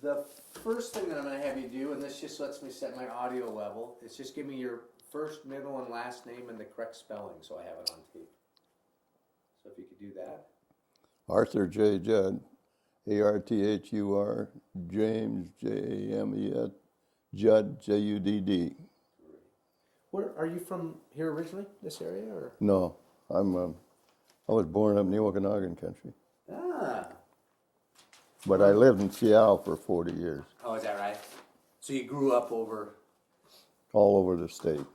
The first thing that I'm going to have you do, and this just lets me set my audio level, is just give me your first, middle, and last name and the correct spelling so I have it on tape. So if you could do that. Arthur J. Judd, Arthur, James, James, Judd, Judd. Where are you from here originally, this area? Or? No, I was born up in the Okanagan country. Ah. But I lived in Seattle for 40 years. Oh, is that right? So you grew up over? All over the state.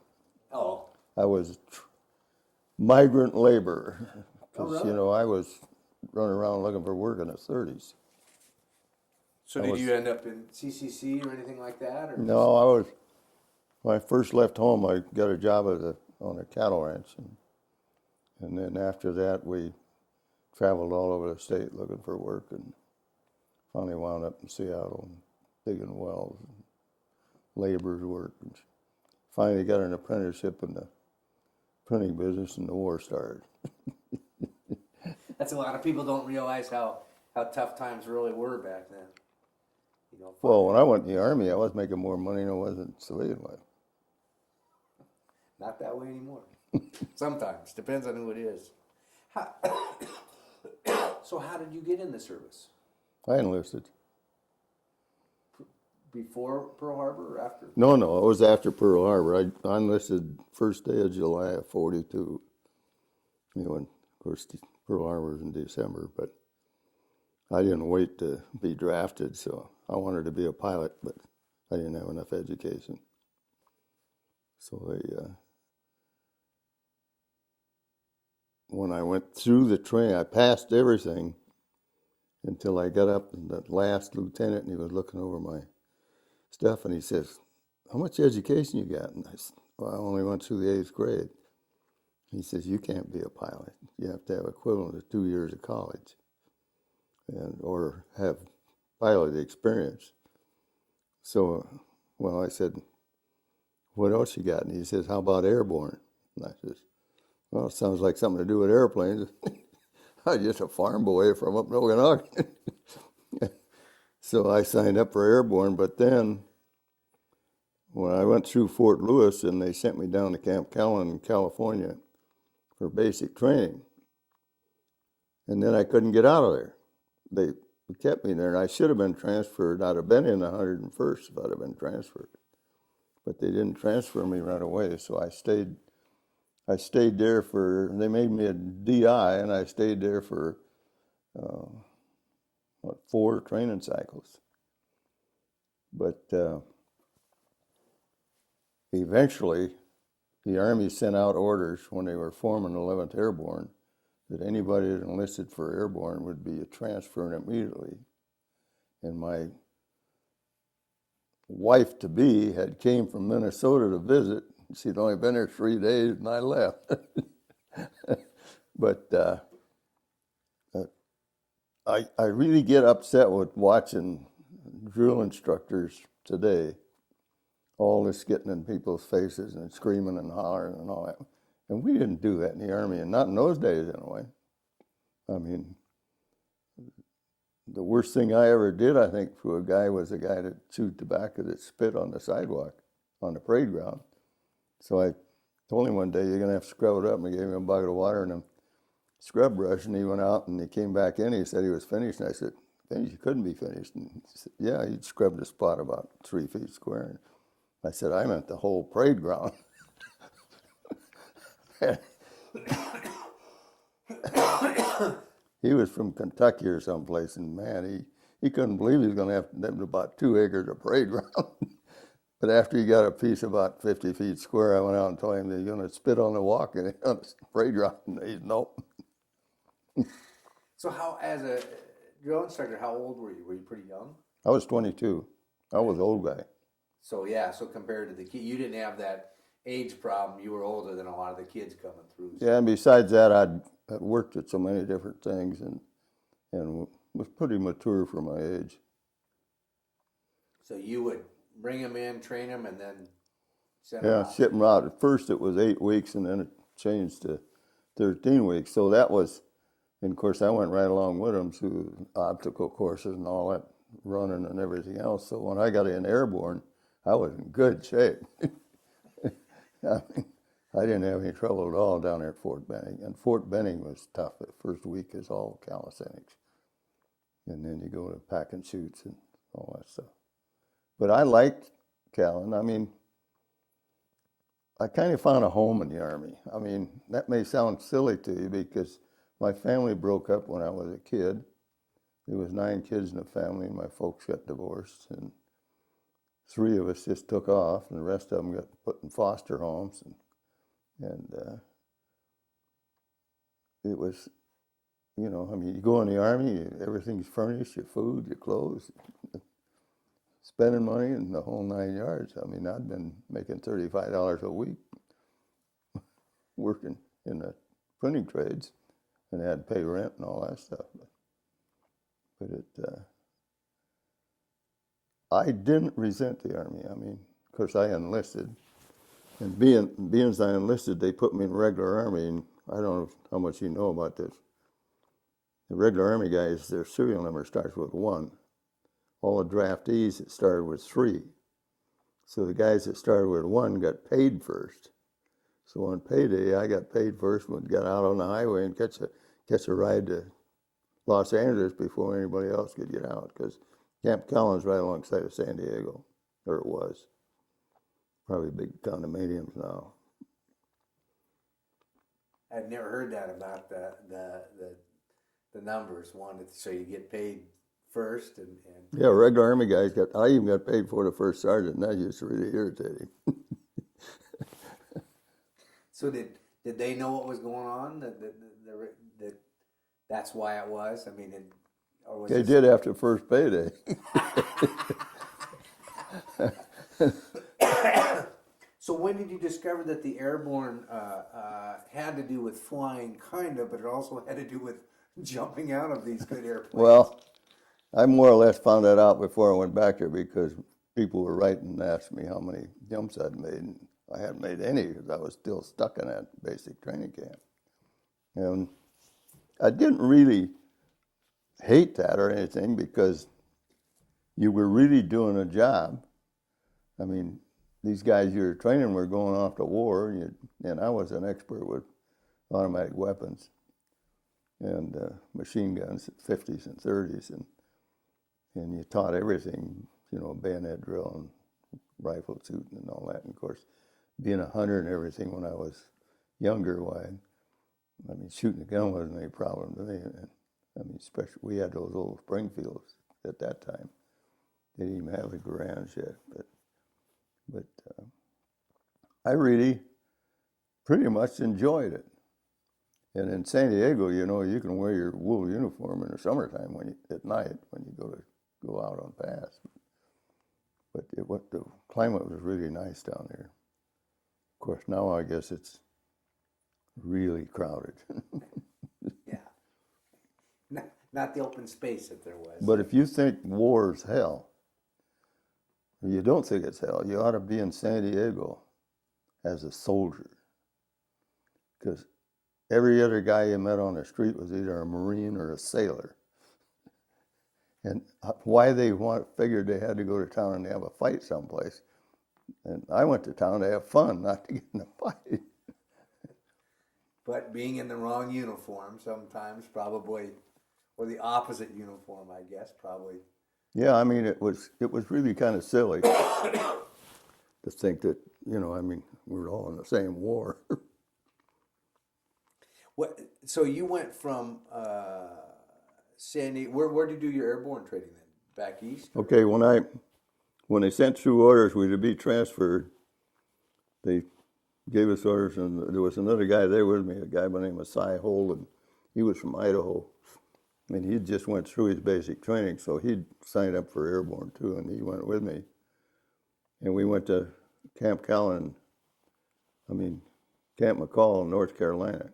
Oh. I was migrant labor. Because, really? I was running around looking for work in the 30s. So did you end up in CCC or anything like that? Or? No, when I first left home, I got a job on a cattle ranch. And then after that, we traveled all over the state looking for work and finally wound up in Seattle and digging wells and labor's work. And finally got an apprenticeship in the printing business and the war started. That's a lot of people don't realize how tough times really were back then. Well, when I went in the Army, I was making more money than I was in civilian life. Not that way anymore. Sometimes. Depends on who it is. So how did you get in the service? I enlisted. Before Pearl Harbor or after? No, it was after Pearl Harbor. I enlisted first day of July of 42. And of course, Pearl Harbor was in December, but I didn't wait to be drafted, so I wanted to be a pilot, but I didn't have enough education. So when I went through the training, I passed everything until I got up and the last lieutenant, and he was looking over my stuff, and he says, "How much education you got?" And I said, "Well, I only went through the 8th grade." He says, "You can't be a pilot. You have to have equivalent of 2 years of college or have pilot experience." So, I said, "What else you got?" And he says, "How about airborne?" And I says, "Well, it sounds like something to do with airplanes." I was just a farm boy from up in Okanagan. So I signed up for airborne, but then when I went through Fort Lewis and they sent me down to Camp Callan in California for basic training, and then I couldn't get out of there. They kept me there, and I should have been transferred. I'd have been in the 101st if I'd have been transferred. But they didn't transfer me right away, so I stayed there they made me a DI, and I stayed there for, 4 training cycles. But eventually, the Army sent out orders when they were forming 11th Airborne that anybody that enlisted for airborne would be transferred immediately. And my wife-to-be had came from Minnesota to visit. She'd only been there 3 days, and I left. But I really get upset with watching drill instructors today, all this getting in people's faces and screaming and hollering and all that. And we didn't do that in the Army, and not in those days anyway. I mean, the worst thing I ever did, I think, to a guy was a guy that chewed tobacco that spit on the sidewalk on the parade ground. So I told him one day, "You're going to have to scrub it up," and I gave him a bucket of water and a scrub brush, and he went out and he came back in. He said he was finished, and I said, "You couldn't be finished." And he said, "Yeah, he'd scrubbed the spot about 3 feet square." And I said, "I meant the whole parade ground." He was from Kentucky or someplace, and man, he couldn't believe he was going to have about 2 acres of parade ground. But after he got a piece about 50 feet square, I went out and told him, "You're going to spit on the walk and on the parade ground." And he said, "Nope." So how, as a drill instructor, how old were you? Were you pretty young? I was 22. I was an old guy. So so compared to the kid, you didn't have that age problem. You were older than a lot of the kids coming through. So. Yeah, and besides that, I'd worked at so many different things and was pretty mature for my age. So you would bring them in, train them, and then send them out? Yeah, ship them out. At first it was 8 weeks, and then it changed to 13 weeks. So that was, and of course I went right along with them through obstacle courses and all that running and everything else. So when I got in airborne, I was in good shape. I mean, I didn't have any trouble at all down there at Fort Benning. And Fort Benning was tough. The first week is all calisthenics. And then you go to pack and shoots and all that stuff. But I liked Callan. I mean, I kind of found a home in the Army. I mean, that may sound silly to you because my family broke up when I was a kid. There was 9 kids in the family, and my folks got divorced, and 3 of us just took off, and the rest of them got put in foster homes, and it was, you know, I mean, you go in the Army, everything's furnished, your food, your clothes, spending money, and the whole 9 yards. I mean, I'd been making $35 a week working in the printing trades, and had to pay rent and all that stuff. But I didn't resent the Army. I mean, of course, I enlisted, and being as I enlisted, they put me in regular Army, and I don't know how much you know about this. The regular Army guys, their serial number starts with 1. All the draftees that started with 3. So the guys that started with 1 got paid first. So on payday, I got paid first and got out on the highway and catch a ride to Los Angeles before anybody else could get out, because Camp Callan's right alongside of San Diego, or it was. Probably big condominiums now. I've never heard that about the numbers. So you get paid first and yeah, regular Army guys I even got paid for the first sergeant, and that used to really irritate him. So did they know what was going on? That that's why it was? I mean, or was they did after first payday. So when did you discover that the airborne had to do with flying, kind of, but it also had to do with jumping out of these good airplanes? Well, I more or less found that out before I went back there, because people were writing and asking me how many jumps I'd made, and I hadn't made any because I was still stuck in that basic training camp. And I didn't really hate that or anything, because you were really doing a job. I mean, these guys you were training were going off to war, and I was an expert with automatic weapons and machine guns, 50s and 30s, and you taught everything, you know, bayonet drill and rifle shooting and all that. And of course, being a hunter and everything when I was younger, I mean, shooting a gun wasn't any problem to me. And, I mean, especially we had those old Springfields at that time. They didn't even have the Garand yet, but I really pretty much enjoyed it. And in San Diego, you know, you can wear your wool uniform in the summertime at night when you go out on pass. But the climate was really nice down there. Of course, now I guess it's really crowded. Yeah. Not the open space that there was. But if you think war's hell, or you don't think it's hell, you ought to be in San Diego as a soldier. Because every other guy you met on the street was either a Marine or a sailor. And why they figured they had to go to town and have a fight someplace. And I went to town to have fun, not to get in a fight. But being in the wrong uniform sometimes probably, or the opposite uniform, I guess, probably. Yeah, I mean, it was really kind of silly to think that, you know, I mean, we're all in the same war. So you went from San Diego, where did you do your airborne training then? Back east? Okay, when they sent through orders we to be transferred, they gave us orders, and there was another guy there with me, a guy by the name of Cy Holden. He was from Idaho. I mean, he just went through his basic training, so he'd signed up for airborne too, and he went with me. And we went to Camp McCall in North Carolina.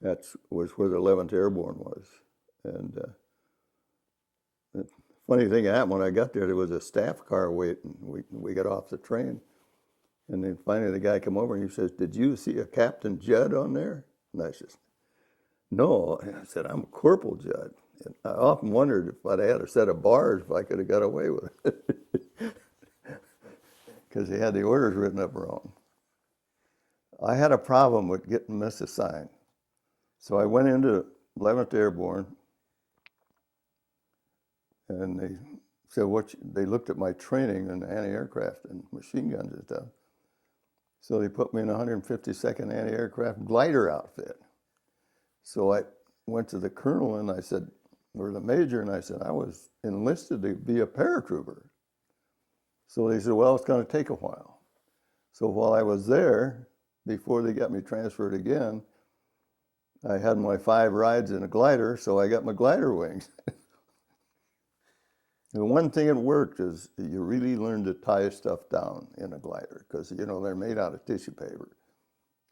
That was where the 11th Airborne was. And the funny thing happened when I got there was a staff car waiting. We got off the train. And then finally the guy came over and he says, "Did you see a Captain Judd on there?" And I said, "No." And I said, "I'm Corporal Judd." And I often wondered if I'd had a set of bars, if I could have got away with it. Because he had the orders written up wrong. I had a problem with getting misassigned. So I went into 11th Airborne, and they said, they looked at my training in anti-aircraft and machine guns and stuff. So they put me in a 152nd anti-aircraft glider outfit. So I went to the colonel and I said, or the major, and I said, I was enlisted to be a paratrooper. So they said, well, it's going to take a while. So while I was there, before they got me transferred again, I had my 5 rides in a glider, so I got my glider wings. The one thing that worked is you really learn to tie stuff down in a glider, because, you know, they're made out of tissue paper.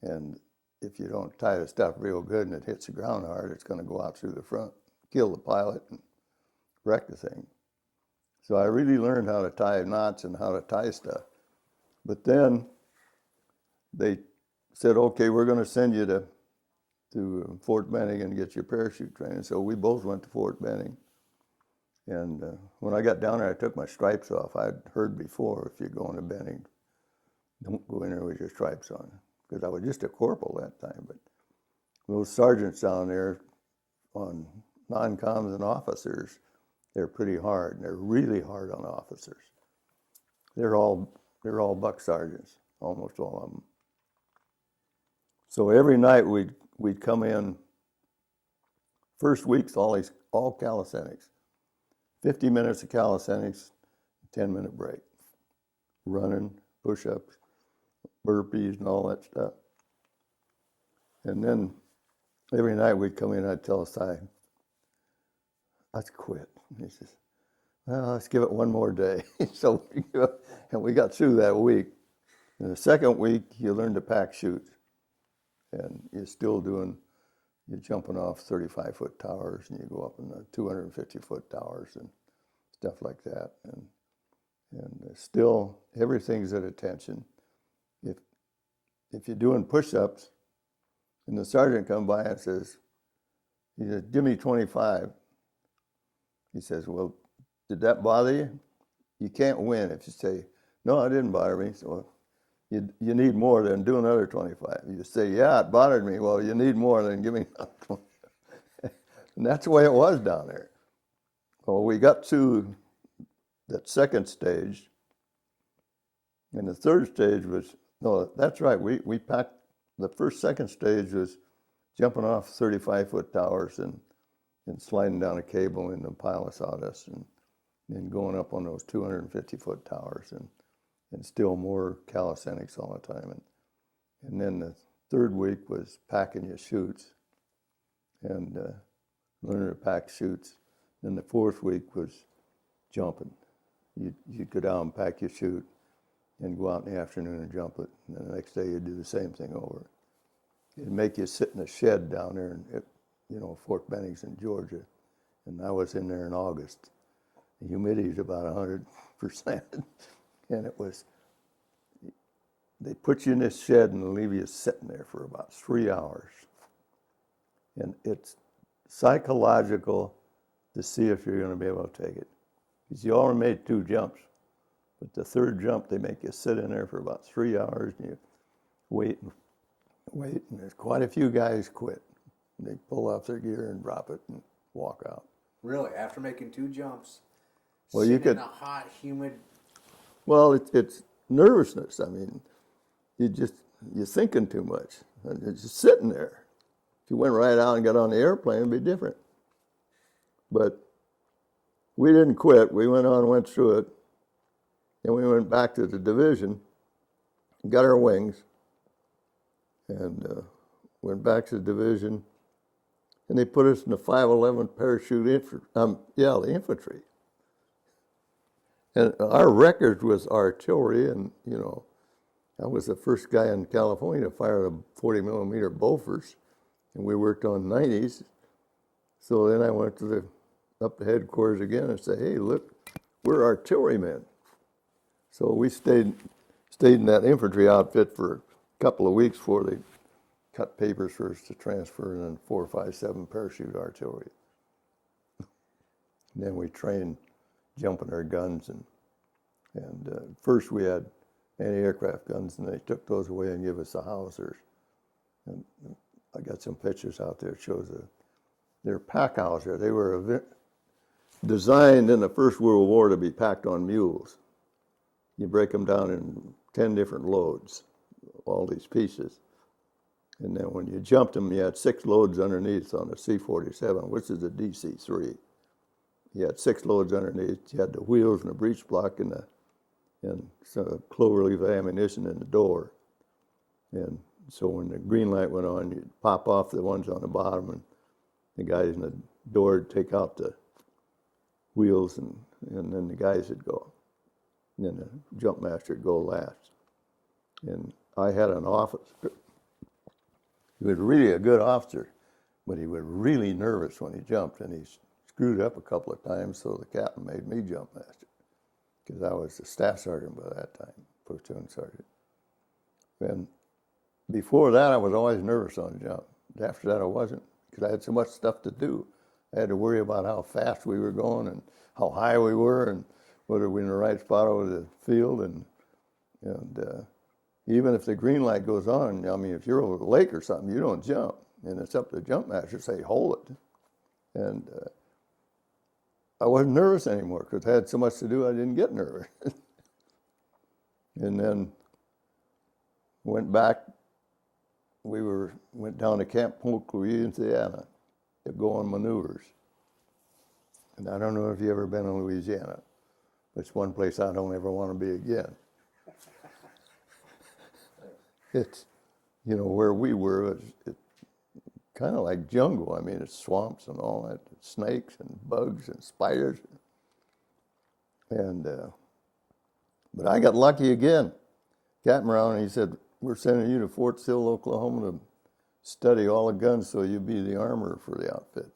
And if you don't tie the stuff real good and it hits the ground hard, it's going to go out through the front, kill the pilot, and wreck the thing. So I really learned how to tie knots and how to tie stuff. But then they said, okay, we're going to send you to Fort Benning and get your parachute training. So we both went to Fort Benning. And when I got down there, I took my stripes off. I'd heard before, if you're going to Benning, don't go in there with your stripes on. Because I was just a corporal that time. But those sergeants down there on non-coms and officers, they're pretty hard. They're really hard on officers. They're all buck sergeants, almost all of them. So every night we'd come in. First week's all calisthenics. 50 minutes of calisthenics, 10-minute break. Running, push-ups, burpees, and all that stuff. And then every night we'd come in, I'd tell Si, let's quit. And he says, well, let's give it one more day. So we got through that week. In the second week, you learn to pack chutes. And you're still you're jumping off 35-foot towers, and you go up in the 250-foot towers and stuff like that. And still, everything's at attention. If you're doing push-ups, and the sergeant comes by and says, he says, give me 25. He says, well, did that bother you? You can't win if you say, no, it didn't bother me. So you need more than do another 25. You say, yeah, it bothered me. Well, you need more than give me another 25. And that's the way it was down there. Well, we got to that second stage, and the third stage was, no, that's right, we packed, second stage was jumping off 35-foot towers and sliding down a cable in the pile of sawdust and going up on those 250-foot towers and still more calisthenics all the time. And then the third week was packing your chutes and learning to pack chutes. Then the fourth week was jumping. You'd go down and pack your chute and go out in the afternoon and jump it. And then the next day you'd do the same thing over. It'd make you sit in a shed down there in Fort Benning's in Georgia. And I was in there in August. The humidity's about 100%. And they put you in this shed and leave you sitting there for about 3 hours. And it's psychological to see if you're going to be able to take it. Because you already made 2 jumps. But the third jump, they make you sit in there for about 3 hours and you wait, and there's quite a few guys quit. They pull off their gear and drop it and walk out. Really? After making 2 jumps? Well, you could. In a hot, humid. Well, it's nervousness. I mean, you're thinking too much. It's just sitting there. If you went right out and got on the airplane, it'd be different. But we didn't quit. We went on and went through it. Then we went back to the division, got our wings, and went back to the division. And they put us in the 511 parachute the infantry. And our record was artillery, and, I was the first guy in California to fire a 40-millimeter Bofors, and we worked on 90s. So then I went up to headquarters again and said, hey, look, we're artillerymen. So we stayed in that infantry outfit for a couple of weeks before they cut papers for us to transfer, and then 457 parachute artillery. And then we trained jumping our guns, and first we had anti-aircraft guns, and they took those away and gave us the Howitzers. And I got some pictures out there that shows they're pack Howitzer. They were designed in the First World War to be packed on mules. You break them down in 10 different loads, all these pieces. And then when you jumped them, you had 6 loads underneath on the C-47, which is a DC-3. You had 6 loads underneath. You had the wheels and the breech block and some cloverleaf ammunition in the door. And so when the green light went on, you'd pop off the ones on the bottom, and the guys in the door would take out the wheels, and then the guys would go. And then the jump master would go last. And I had an officer. He was really a good officer, but he was really nervous when he jumped, and he screwed up a couple of times, so the captain made me jump master, because I was the staff sergeant by that time, platoon sergeant. And before that, I was always nervous on the jump. After that, I wasn't, because I had so much stuff to do. I had to worry about how fast we were going and how high we were and whether we were in the right spot over the field. And even if the green light goes on, I mean, if you're over the lake or something, you don't jump. And it's up to the jump master to say, hold it. And I wasn't nervous anymore because I had so much to do, I didn't get nervous. And then went back. Went down to Camp Polk, Louisiana, to go on maneuvers. And I don't know if you've ever been in Louisiana, but it's one place I don't ever want to be again. It's, where we were, it's kind of like jungle. I mean, it's swamps and all that, snakes and bugs and spiders. And, but I got lucky again. Captain around, and he said, we're sending you to Fort Sill, Oklahoma to study all the guns so you'll be the armorer for the outfit.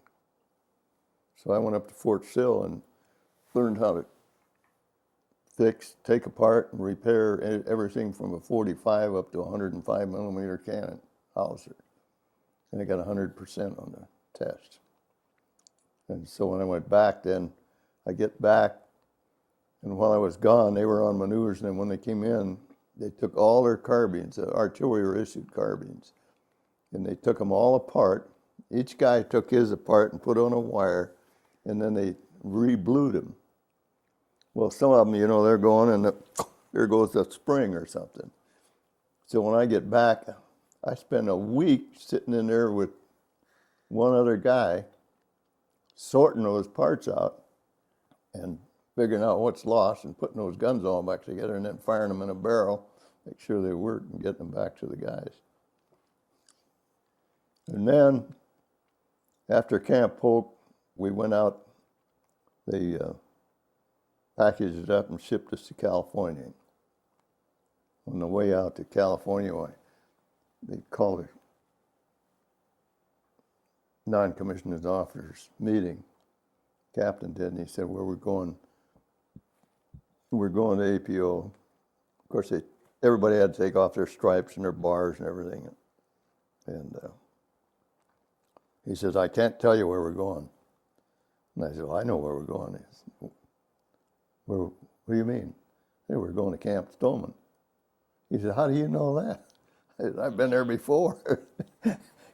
So I went up to Fort Sill and learned how to fix, take apart, and repair everything from a 45 up to a 105 millimeter cannon howitzer. And I got 100% on the test. And so when I went back then, I get back, and while I was gone, they were on maneuvers, and then when they came in, they took all their carbines, artillery were issued carbines, and they took them all apart. Each guy took his apart and put on a wire, and then they re-blued them. Well, some of them, they're going, and there goes the spring or something. So when I get back, I spend a week sitting in there with one other guy, sorting those parts out, and figuring out what's lost and putting those guns all back together and then firing them in a barrel, make sure they work and get them back to the guys. And then after Camp Polk, we went out, they packaged it up and shipped us to California. On the way out to California, they called a non-commissioned officers meeting. Captain did, and he said, well, we're going to APO. Of course, everybody had to take off their stripes and their bars and everything. And he says, I can't tell you where we're going. And I said, well, I know where we're going. He said, what do you mean? Hey, we're going to Camp Stoneman. He said, how do you know that? I said, I've been there before.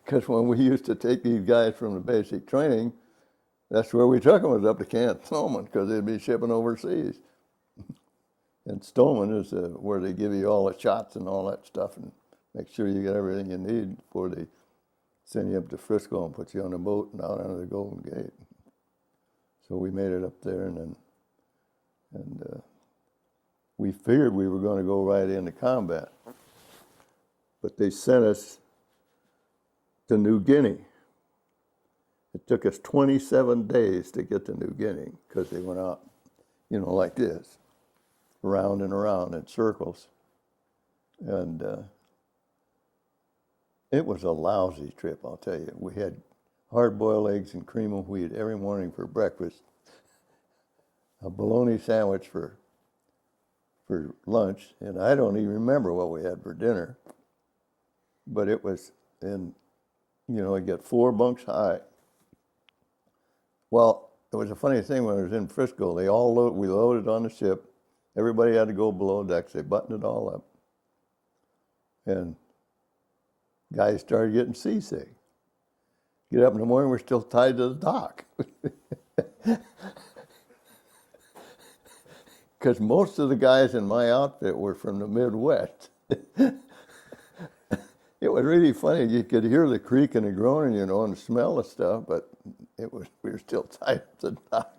Because when we used to take these guys from the basic training, that's where we took them, was up to Camp Stoneman, because they'd be shipping overseas. And Stoneman is where they give you all the shots and all that stuff and make sure you get everything you need before they send you up to Frisco and put you on a boat and out under the Golden Gate. So we made it up there, and we figured we were going to go right into combat. But they sent us to New Guinea. It took us 27 days to get to New Guinea because they went out, like this, around and around in circles. And it was a lousy trip, I'll tell you. We had hard-boiled eggs and cream of wheat every morning for breakfast, a bologna sandwich for lunch, and I don't even remember what we had for dinner. But it was it got 4 bunks high. Well, it was a funny thing when I was in Frisco. We loaded on the ship. Everybody had to go below decks. They buttoned it all up. And guys started getting seasick. Get up in the morning, we're still tied to the dock. Because most of the guys in my outfit were from the Midwest. It was really funny. You could hear the creak and the groaning, and smell the stuff, but we were still tied to the dock.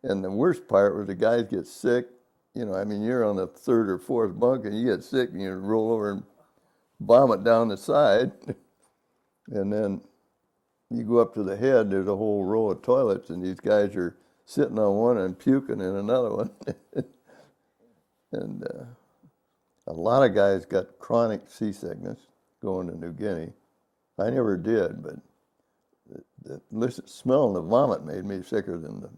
And the worst part was the guys get sick. You're on the third or fourth bunk, and you get sick, and you roll over and vomit down the side. And then you go up to the head, there's a whole row of toilets, and these guys are sitting on one and puking in another one. And a lot of guys got chronic seasickness going to New Guinea. I never did, but the smelling the vomit made me sicker than the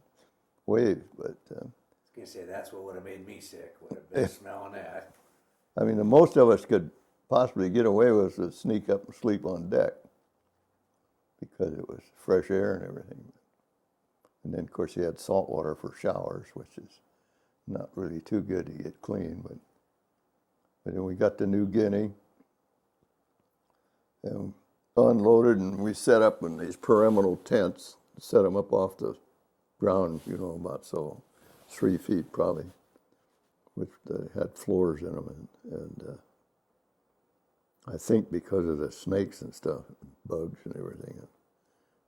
waves. But I was going to say, that's what would have made me sick, would have been smelling that. the most of us could possibly get away with to sneak up and sleep on deck because it was fresh air and everything. And then, of course, you had salt water for showers, which is not really too good to get clean. But then we got to New Guinea and unloaded, and we set up in these pyramidal tents, set them up off the ground, about 3 feet probably, which had floors in them. And I think because of the snakes and stuff, bugs and everything,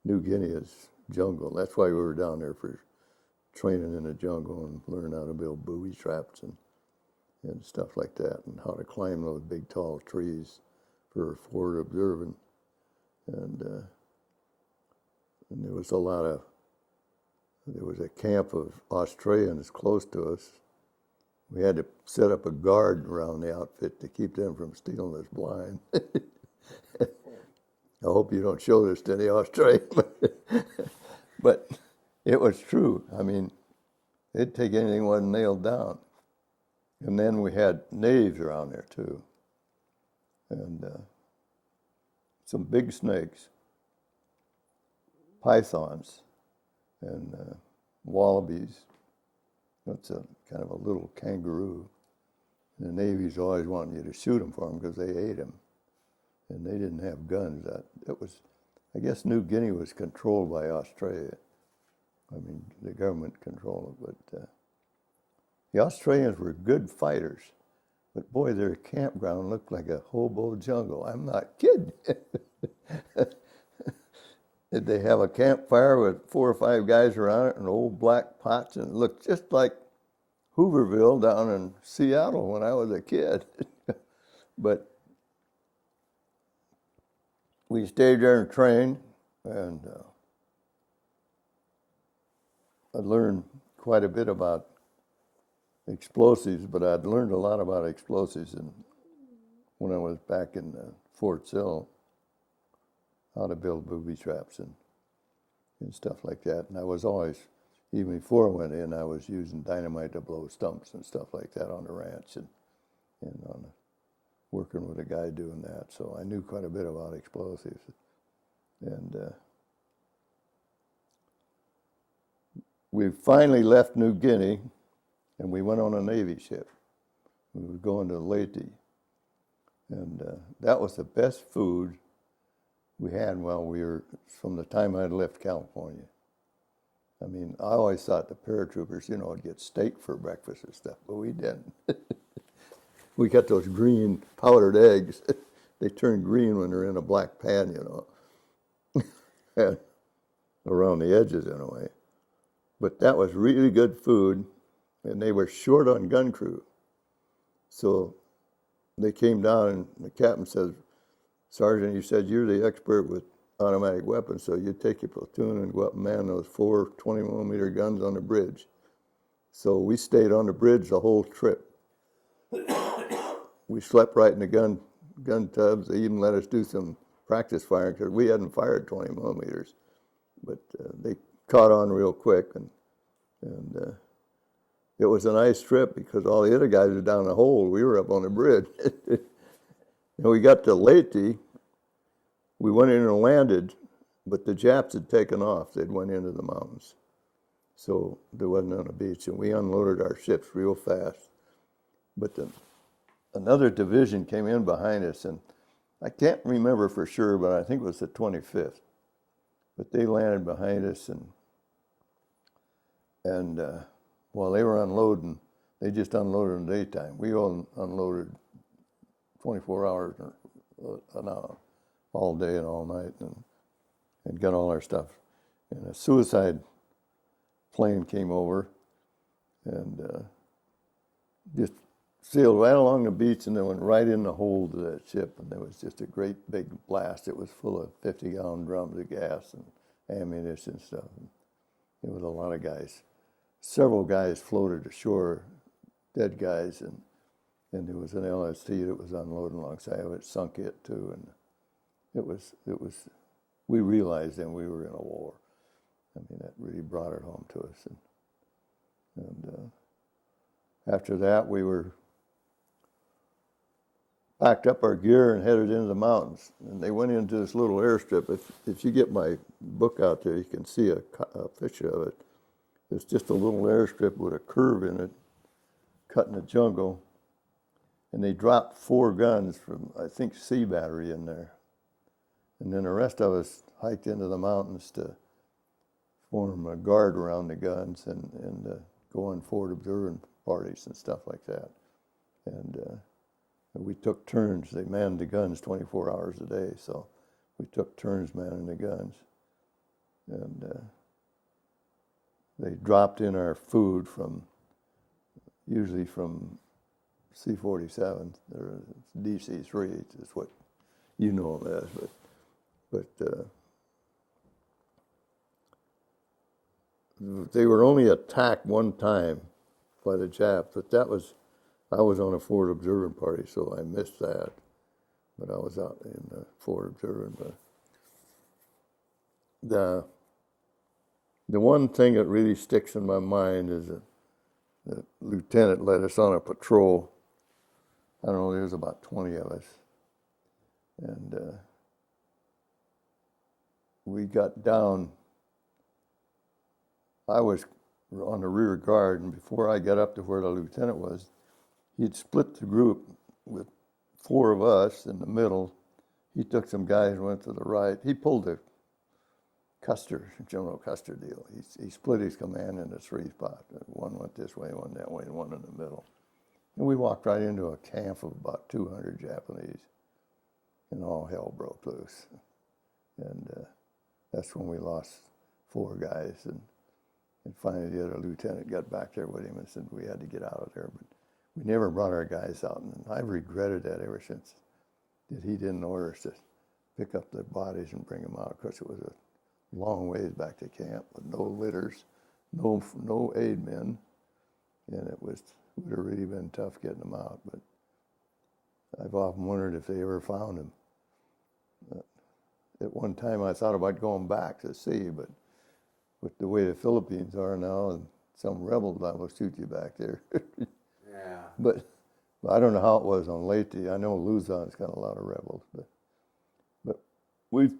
New Guinea is jungle. That's why we were down there for training in the jungle and learning how to build booby traps and stuff like that, and how to climb those big tall trees for forward observing. And there was a camp of Australians close to us. We had to set up a guard around the outfit to keep them from stealing us blind. I hope you don't show this to any Australian. But it was true. They'd take anything that wasn't nailed down. And then we had knaves around there too. And some big snakes, pythons, and wallabies. That's a kind of a little kangaroo. And the Navy's always wanting you to shoot them for them because they ate them. And they didn't have guns. I guess New Guinea was controlled by Australia. The government controlled it. But the Australians were good fighters. But boy, their campground looked like a hobo jungle. I'm not kidding. Did they have a campfire with 4 or 5 guys around it and old black pots, and it looked just like Hooverville down in Seattle when I was a kid. But we stayed there and trained, and I learned quite a bit about explosives, but I'd learned a lot about explosives when I was back in Fort Sill, how to build booby traps and stuff like that. And I was always, even before I went in, I was using dynamite to blow stumps and stuff like that on the ranch and working with a guy doing that. So I knew quite a bit about explosives. And we finally left New Guinea, and we went on a Navy ship. We were going to Leyte. And that was the best food we had from the time I'd left California. I always thought the paratroopers, would get steak for breakfast and stuff, but we didn't. We got those green powdered eggs. They turn green when they're in a black pan, and around the edges in a way. But that was really good food, and they were short on gun crew. So they came down, and the captain says, "Sergeant," he said, "you're the expert with automatic weapons, so you take your platoon and go up and man those 4 20-millimeter guns on the bridge." So we stayed on the bridge the whole trip. We slept right in the gun tubs. They even let us do some practice firing because we hadn't fired 20 millimeters. But they caught on real quick, and it was a nice trip because all the other guys were down the hole. We were up on the bridge. And we got to Leyte. We went in and landed, but the Japs had taken off. They'd went into the mountains. so there wasn't on the beach, and we unloaded our ships real fast. But another division came in behind us, and I can't remember for sure, but I think it was the 25th. But they landed behind us, and while they were unloading, they just unloaded in the daytime. We all unloaded 24 hours an hour, all day and all night, and got all our stuff. And a suicide plane came over and just sailed right along the beach and then went right in the hold of that ship. And there was just a great big blast. It was full of 50-gallon drums of gas and ammunition and stuff. And it was a lot of guys. Several guys floated ashore, dead guys, and there was an LST that was unloading alongside of it, sunk it too. And it was, we realized then we were in a war. I mean, that really brought it home to us. And after that, we were packed up our gear and headed into the mountains. And they went into this little airstrip. If you get my book out there, you can see a picture of it. It's just a little airstrip with a curve in it, cut in the jungle. And they dropped 4 guns from, I think, Sea Battery in there. And then the rest of us hiked into the mountains to form a guard around the guns and go on forward observing parties and stuff like that. And we took turns. They manned the guns 24 hours a day, so we took turns manning the guns. And they dropped in our food usually from C-47, or DC-3, is what you know them as, but they were only attacked one time by the Japs, but I was on a forward observing party, so I missed that. But I was out in the forward observing. But the one thing that really sticks in my mind is that the lieutenant led us on a patrol. I don't know, there was about 20 of us. And we got down. I was on the rear guard, and before I got up to where the lieutenant was, he'd split the group with 4 of us in the middle. He took some guys and went to the right. He pulled a General Custer deal. He split his command into 3 spots. One went this way, one that way, and one in the middle. And we walked right into a camp of about 200 Japanese, and all hell broke loose. And that's when we lost 4 guys. And finally the other lieutenant got back there with him and said we had to get out of there. But we never brought our guys out, and I've regretted that ever since, that he didn't order us to pick up their bodies and bring them out, because it was a long ways back to camp with no litters, no aid men, and it would have really been tough getting them out. But I've often wondered if they ever found him. At one time I thought about going back to sea, but with the way the Philippines are now, and some rebels that will shoot you back there. Yeah. But I don't know how it was on Leyte. I know Luzon's got a lot of rebels, but we've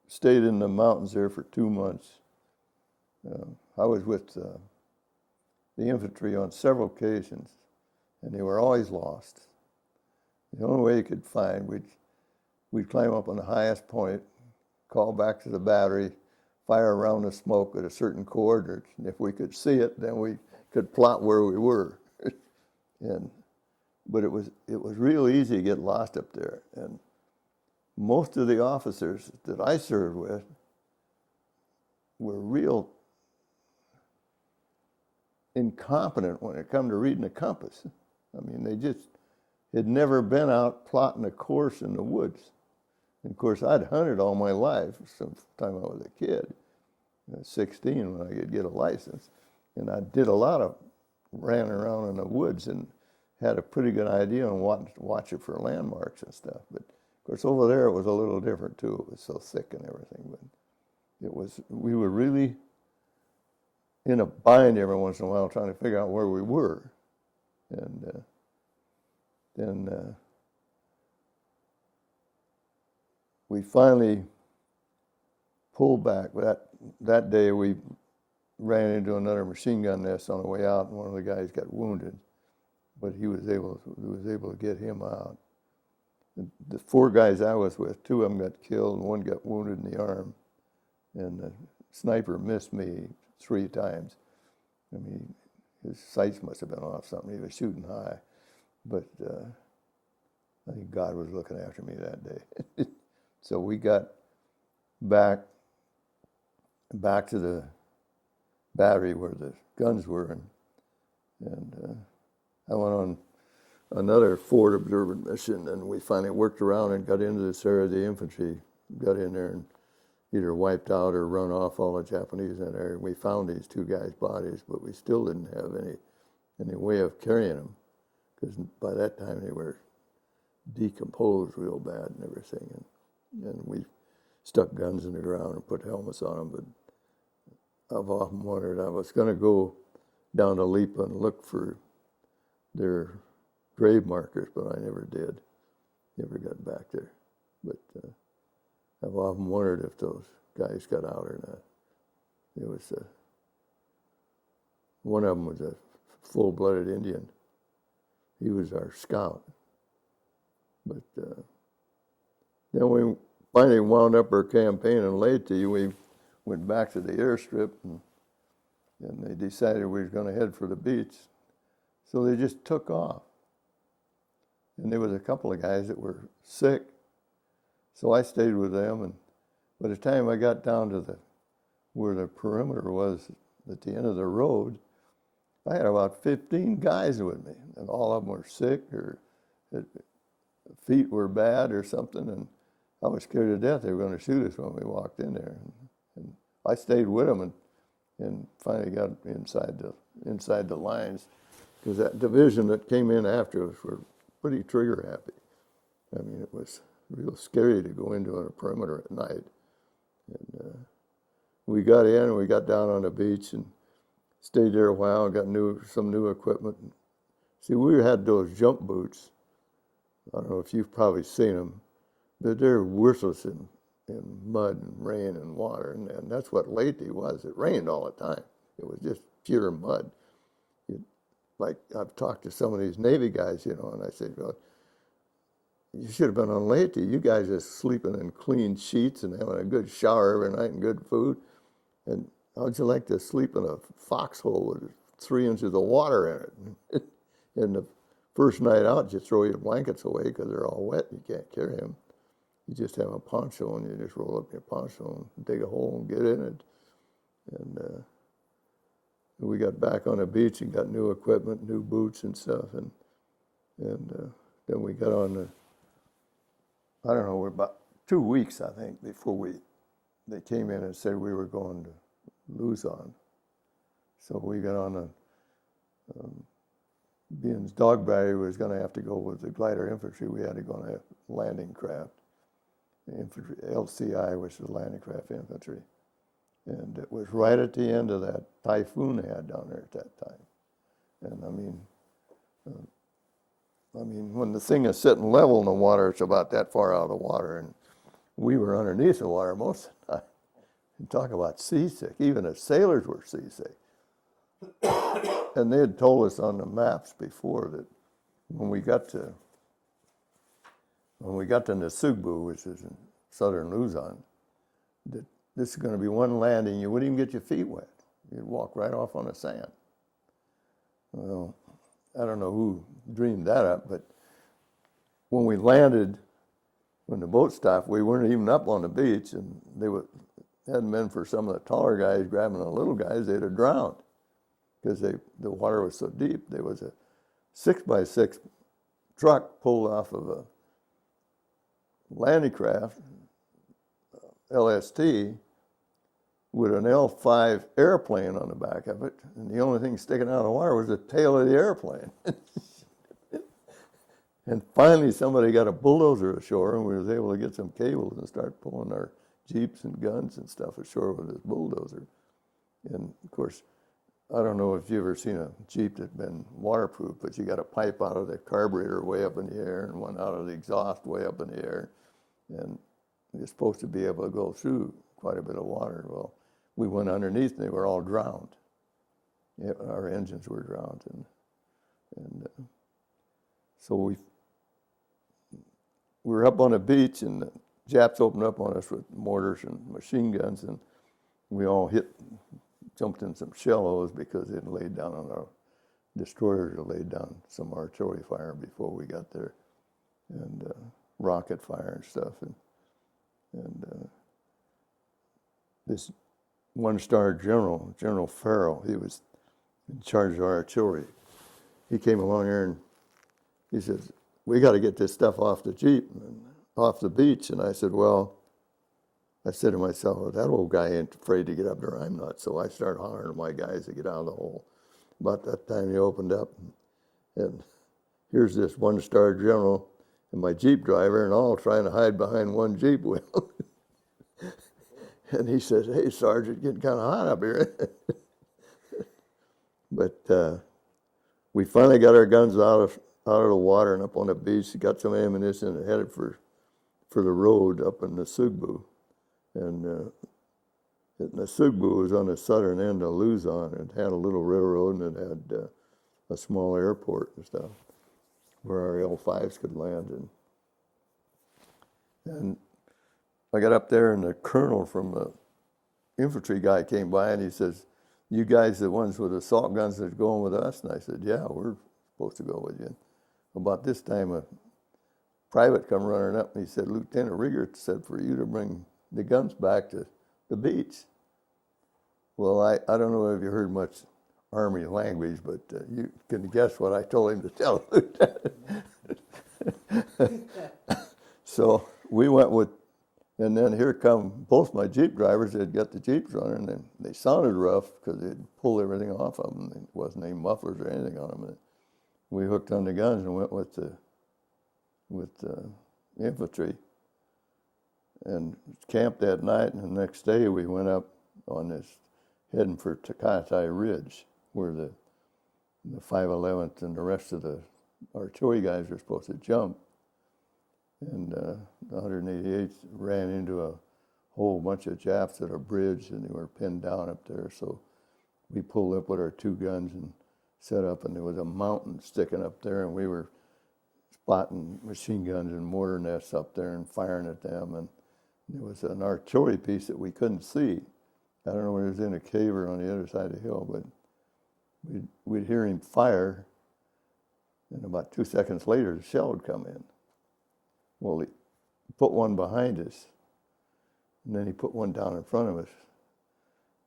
stayed in the mountains there for 2 months. I was with the infantry on several occasions, and they were always lost. The only way you could find, we'd climb up on the highest point, call back to the battery, fire around the smoke at a certain coordinate, and if we could see it, then we could plot where we were. But it was real easy to get lost up there, and most of the officers that I served with were real incompetent when it come to reading a compass. I mean, they just had never been out plotting a course in the woods. And of course, I'd hunted all my life, some time I was a kid. I was 16 when I could get a license. And I did a lot of ran around in the woods and had a pretty good idea on watching for landmarks and stuff. But of course, over there it was a little different too. It was so thick and everything. But we were really in a bind every once in a while trying to figure out where we were. And then we finally pulled back. That day we ran into another machine gun nest on the way out, and one of the guys got wounded, but he was able to get him out. The 4 guys I was with, 2 of them got killed, and 1 got wounded in the arm, and the sniper missed me 3 times. I mean, his sights must have been off something. He was shooting high, but I think God was looking after me that day. So we got back to the battery where the guns were, and I went on another forward observant mission, and we finally worked around and got into this area. The infantry got in there and either wiped out or run off all the Japanese in there. We found these 2 guys' bodies, but we still didn't have any way of carrying them, because by that time they were decomposed real bad and everything. And we stuck guns in the ground and put helmets on them, but I've often wondered, I was going to go down to Lipa and look for their grave markers, but I never did. Never got back there. But I've often wondered if those guys got out or not. It was one of them was a full-blooded Indian. He was our scout. But then we finally wound up our campaign in Leyte. We went back to the airstrip, and they decided we were going to head for the beach. So they just took off. And there was a couple of guys that were sick. So I stayed with them, and by the time I got down to where the perimeter was at the end of the road, I had about 15 guys with me, and all of them were sick or feet were bad or something, and I was scared to death they were going to shoot us when we walked in there. And I stayed with them and finally got inside the lines, because that division that came in after us were pretty trigger happy. I mean, it was real scary to go into a perimeter at night. And we got in and we got down on the beach and stayed there a while and got some new equipment. See, we had those jump boots. I don't know if you've probably seen them, but they're worthless in mud and rain and water, and that's what Leyte was. It rained all the time. It was just pure mud. Like, I've talked to some of these Navy guys, and I said, well, you should have been on Leyte. You guys are sleeping in clean sheets and having a good shower every night and good food. And how'd you like to sleep in a foxhole with 3 inches of water in it? And the first night out, you throw your blankets away because they're all wet. You can't carry them. You just have a poncho, and you just roll up your poncho and dig a hole and get in it. And we got back on the beach and got new equipment, new boots and stuff. And then we got on the, I don't know, we're about 2 weeks, I think, before they came in and said we were going to Luzon. So we got on a, being dog battery was going to have to go with the glider infantry. We had to go on a landing craft. Infantry, LCI, which is landing craft infantry. And it was right at the end of that typhoon they had down there at that time. And I mean, when the thing is sitting level in the water, it's about that far out of the water, and we were underneath the water most of the time. And talk about seasick. Even the sailors were seasick. And they had told us on the maps before that when we got to Nasugbu, which is in southern Luzon, that this is going to be one landing, you wouldn't even get your feet wet. You'd walk right off on the sand. Well, I don't know who dreamed that up, but when we landed, when the boat stopped, we weren't even up on the beach, and hadn't been for some of the taller guys grabbing the little guys, they'd have drowned because the water was so deep. There was a 6x6 truck pulled off of a landing craft, LST, with an L5 airplane on the back of it, and the only thing sticking out of the water was the tail of the airplane. And finally somebody got a bulldozer ashore, and we was able to get some cables and start pulling our jeeps and guns and stuff ashore with this bulldozer. And of course, I don't know if you've ever seen a jeep that's been waterproof, but you got a pipe out of the carburetor way up in the air and one out of the exhaust way up in the air, and you're supposed to be able to go through quite a bit of water. Well, we went underneath and they were all drowned. Yeah, our engines were drowned, and so we were up on the beach, and the Japs opened up on us with mortars and machine guns, and we all jumped in some shallows because they'd laid down on our destroyers, had laid down some artillery fire before we got there, and rocket fire and stuff, and this one-star general, General Farrell, he was in charge of our artillery. He came along here and he says, "We got to get this stuff off the Jeep, and off the beach." And I said, "Well," I said to myself, "Well, that old guy ain't afraid to get up there. I'm not." So I started hollering to my guys to get out of the hole. About that time, he opened up, and here's this one-star general and my Jeep driver, and all trying to hide behind one Jeep wheel. And he says, "Hey, Sergeant, getting kind of hot up here." But we finally got our guns out of the water and up on the beach, got some ammunition and headed for the road up in Nasugbu. And Nasugbu was on the southern end of Luzon. It had a little railroad, and it had a small airport and stuff where our L5s could land. And I got up there, and the colonel from the infantry guy came by, and he says, "You guys the ones with assault guns that's going with us?" And I said, "Yeah, we're supposed to go with you." About this time, a private come running up, and he said, "Lieutenant Rieger said for you to bring the guns back to the beach." Well, I don't know if you heard much Army language, but you can guess what I told him to tell Lieutenant. So we went with, and then here come both my Jeep drivers. They'd got the Jeeps running, and they sounded rough because they'd pulled everything off of them. There wasn't any mufflers or anything on them. And we hooked on the guns and went with the infantry and camped that night. And the next day we went up on this, heading for Takatai Ridge, where the 511th and the rest of the artillery guys were supposed to jump. And the 188th ran into a whole bunch of Japs at a bridge, and they were pinned down up there. So we pulled up with our two guns and set up, and there was a mountain sticking up there, and we were spotting machine guns and mortar nests up there and firing at them. And there was an artillery piece that we couldn't see. I don't know whether it was in a cave or on the other side of the hill, but we'd hear him fire, and about 2 seconds later, the shell would come in. Well, he put one behind us, and then he put one down in front of us.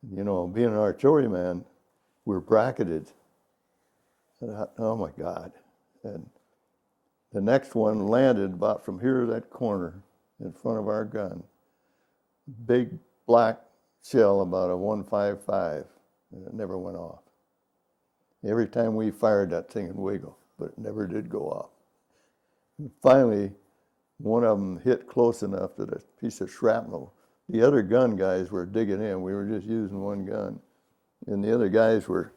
And, you know, being an artilleryman, we're bracketed. And oh my God. And the next one landed about from here to that corner in front of our gun. Big black shell, about a 155, and it never went off. Every time we fired, that thing would wiggle, but it never did go off. And finally, one of them hit close enough that a piece of shrapnel. The other gun guys were digging in. We were just using one gun. And the other guys were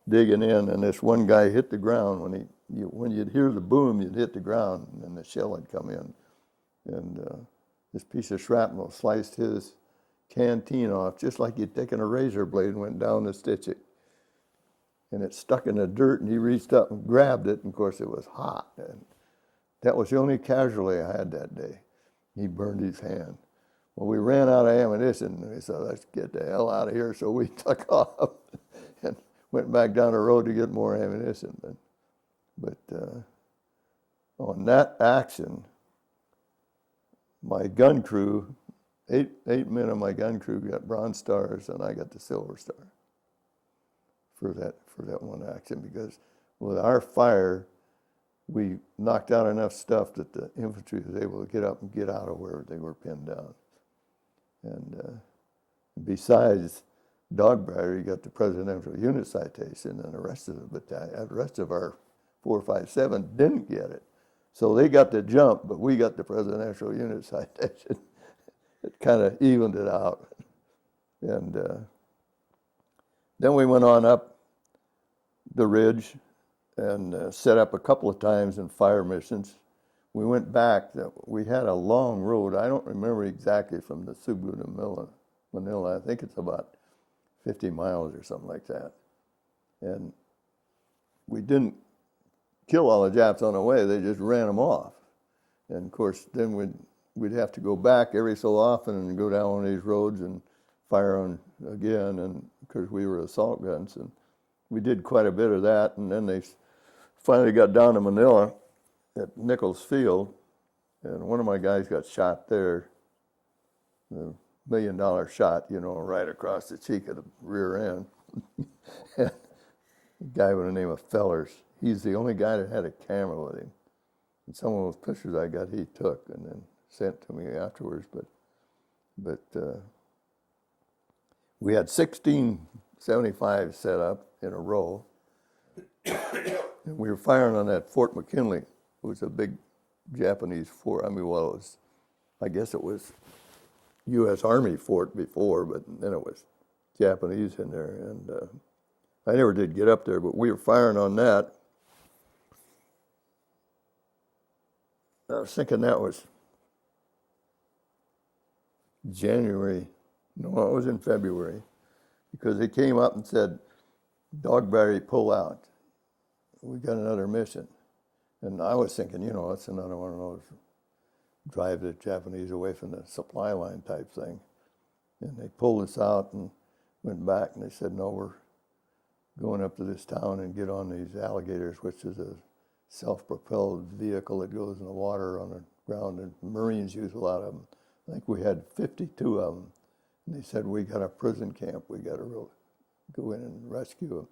digging in, and this one guy hit the ground. When you'd hear the boom, you'd hit the ground, and then the shell would come in. And this piece of shrapnel sliced his canteen off, just like you'd taken a razor blade and went down to stitch it. And it stuck in the dirt, and he reached up and grabbed it, and of course it was hot. And that was the only casualty I had that day. He burned his hand. Well, we ran out of ammunition, and we said, "Let's get the hell out of here." So we took off and went back down the road to get more ammunition. But on that action, my gun crew, eight men of my gun crew got Bronze Stars, and I got the Silver Star for that one action, because with our fire, we knocked out enough stuff that the infantry was able to get up and get out of where they were pinned down. And besides Dogbriar, you got the Presidential Unit Citation, and the rest of our 457 didn't get it. So they got the jump, but we got the Presidential Unit Citation. It kind of evened it out. And then we went on up the ridge and set up a couple of times in fire missions. We went back. We had a long road. I don't remember exactly from the Subu to Manila. I think it's about 50 miles or something like that. And we didn't kill all the Japs on the way. They just ran them off. And of course, then we'd have to go back every so often and go down on these roads and fire on again, and because we were assault guns. And we did quite a bit of that. And then they finally got down to Manila at Nichols Field, and one of my guys got shot there, a $1 million shot, right across the cheek of the rear end. A guy by the name of Fellers. He's the only guy that had a camera with him. And some of those pictures I got, he took and then sent to me afterwards. But we had 16 75 set up in a row. And we were firing on that Fort McKinley. It was a big Japanese fort. I guess it was U.S. Army fort before, but then it was Japanese in there. And I never did get up there, but we were firing on that. I was thinking that was January. No, it was in February, because they came up and said, Dogberry, pull out. We got another mission. And I was thinking, it's another one of those drive the Japanese away from the supply line type thing. And they pulled us out and went back, and they said, no, we're going up to this town and get on these alligators, which is a self-propelled vehicle that goes in the water on the ground, and Marines use a lot of them. I think we had 52 of them. And they said, we got a prison camp, we got to go in and rescue them.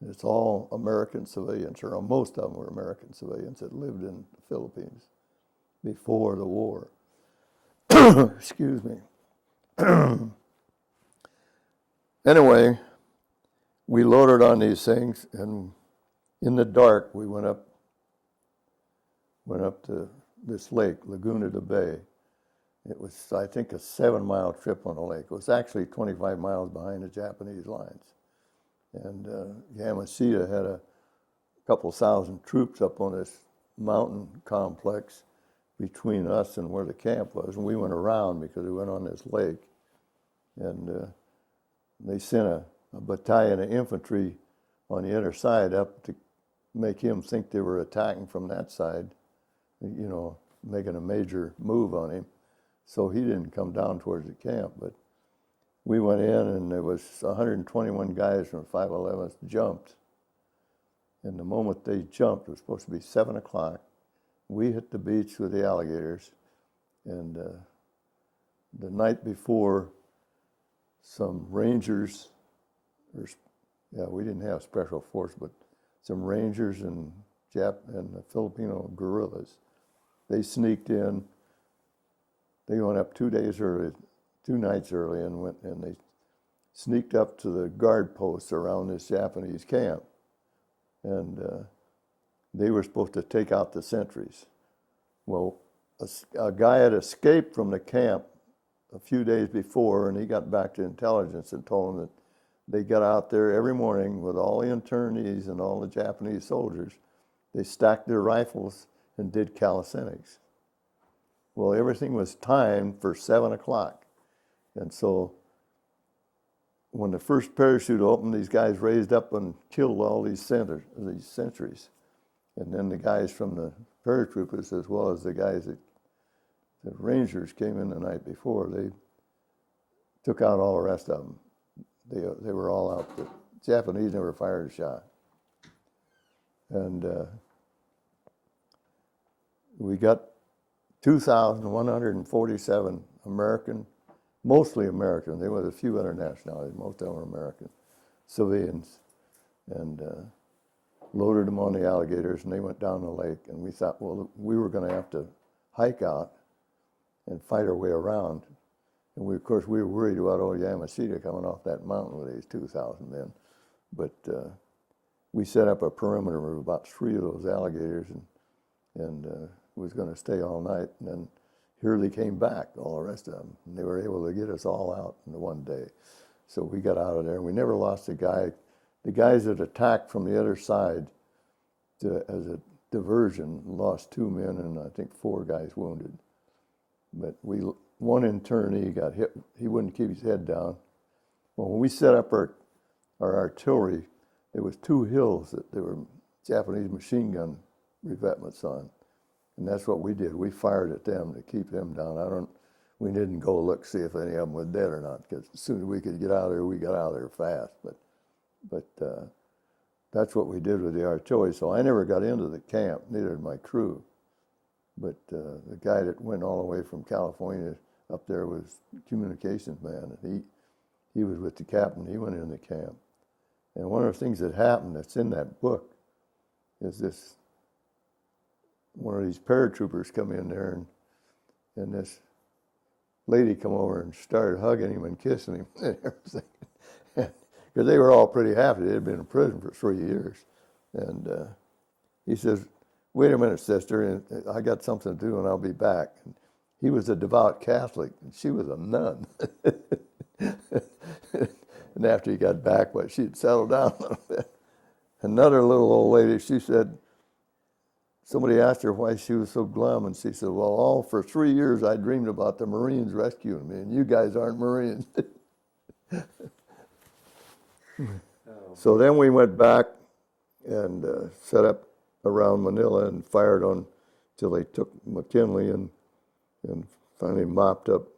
And it's all American civilians, or most of them were American civilians that lived in the Philippines before the war. Excuse me. Anyway, we loaded on these things, and in the dark, we went up to this lake, Laguna de Bay. It was, I think, a 7-mile trip on the lake. It was actually 25 miles behind the Japanese lines. And Yamashita had a couple thousand troops up on this mountain complex between us and where the camp was. And we went around because we went on this lake. And they sent a battalion of infantry on the other side up to make him think they were attacking from that side, making a major move on him. So he didn't come down towards the camp, but we went in, and there was 121 guys from 511th jumped. And the moment they jumped, it was supposed to be 7 o'clock. We hit the beach with the alligators, and the night before, some Rangers, we didn't have special force, but some Rangers and the Filipino guerrillas, they sneaked in. They went up 2 nights early, and they sneaked up to the guard posts around this Japanese camp. And they were supposed to take out the sentries. Well, a guy had escaped from the camp a few days before, and he got back to intelligence and told them that they got out there every morning with all the internees and all the Japanese soldiers. They stacked their rifles and did calisthenics. Well, everything was timed for 7 o'clock. And so when the first parachute opened, these guys raised up and killed all these sentries. And then the guys from the paratroopers, as well as the guys the Rangers came in the night before, they took out all the rest of them. They were all out. The Japanese never fired a shot. And we got 2,147 American, mostly American. There was a few other nationalities. Most of them were American civilians, and loaded them on the alligators, and they went down the lake. And we thought, well, we were going to have to hike out and fight our way around. And of course, we were worried about old Yamashita coming off that mountain with these 2,000 men. But we set up a perimeter of about 3 of those alligators, and was going to stay all night. And then here they came back, all the rest of them. And they were able to get us all out in one day. So we got out of there. We never lost a guy. The guys that attacked from the other side as a diversion lost 2 men and I think 4 guys wounded. But one internee got hit. He wouldn't keep his head down. Well, when we set up our artillery, there was 2 hills that there were Japanese machine gun revetments on. And that's what we did. We fired at them to keep them down. We didn't go look, see if any of them were dead or not, because as soon as we could get out of there, we got out of there fast. But that's what we did with the artillery. So I never got into the camp, neither did my crew. But the guy that went all the way from California up there was communications man, and he was with the captain. He went in the camp. And one of the things that happened that's in that book is this, one of these paratroopers come in there, and this lady come over and started hugging him and kissing him and everything. Because they were all pretty happy. They had been in prison for 3 years. And he says, "Wait a minute, sister, I got something to do and I'll be back." And he was a devout Catholic and she was a nun. And after he got back, she'd settled down a little bit. Another little old lady, she said, somebody asked her why she was so glum, and she said, "Well, for 3 years I dreamed about the Marines rescuing me, and you guys aren't Marines." So then we went back and set up around Manila and fired on till they took McKinley and finally mopped up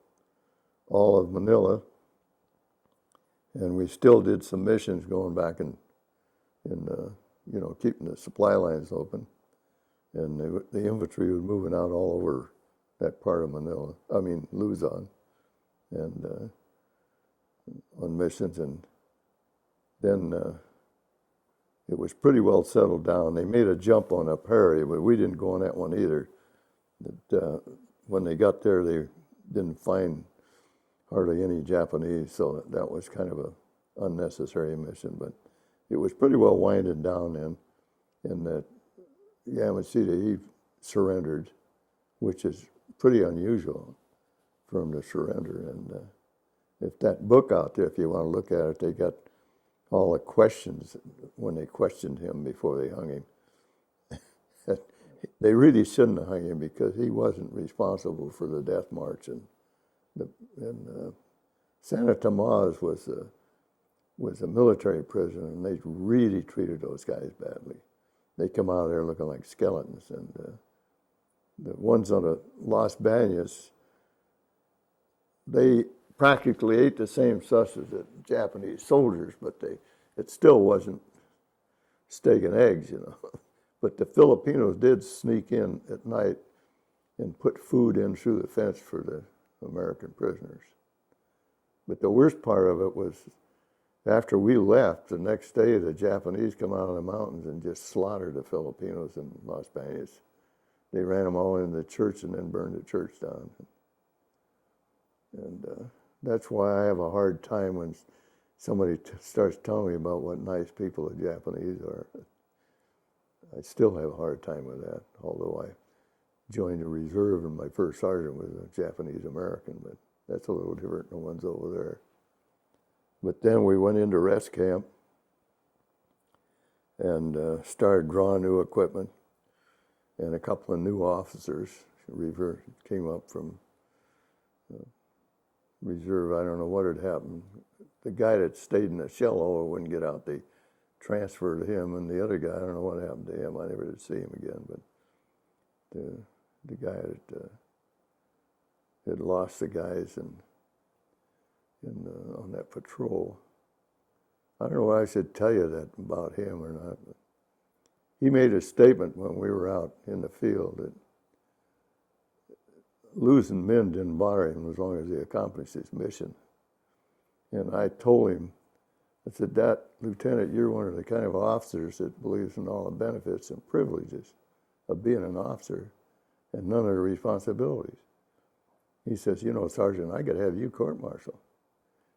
all of Manila. And we still did some missions going back and keeping the supply lines open. And the infantry was moving out all over that part of Luzon, and on missions. And then it was pretty well settled down. They made a jump on a Perry, but we didn't go on that one either. But, when they got there, they didn't find hardly any Japanese, so that was kind of an unnecessary mission. But it was pretty well winding down then. And that Yamashita, he surrendered, which is pretty unusual for him to surrender. And if that book out there, if you want to look at it, they got all the questions when they questioned him before they hung him. They really shouldn't have hung him because he wasn't responsible for the death march. And Santa Tomas was a military prison, and they really treated those guys badly. They come out of there looking like skeletons. And the ones on the Las Bañas, they practically ate the same sauce as the Japanese soldiers, but it still wasn't steak and eggs, But the Filipinos did sneak in at night and put food in through the fence for the American prisoners. But the worst part of it was after we left, the next day the Japanese come out of the mountains and just slaughtered the Filipinos in Las Bañas. They ran them all into the church and then burned the church down. And that's why I have a hard time when somebody starts telling me about what nice people the Japanese are. I still have a hard time with that, although I joined the reserve and my first sergeant was a Japanese American, but that's a little different than the ones over there. But then we went into rest camp and started drawing new equipment, and a couple of new officers came up from reserve. I don't know what had happened. The guy that stayed in the shell hole wouldn't get out. They transferred him, and the other guy, I don't know what happened to him. I never did see him again, but the guy that had lost the guys on that patrol. I don't know why I should tell you that about him or not, but he made a statement when we were out in the field that losing men didn't bother him as long as he accomplished his mission. And I told him, I said, "That, Lieutenant, you're one of the kind of officers that believes in all the benefits and privileges of being an officer and none of the responsibilities." He says, "Sergeant, I could have you court-martial."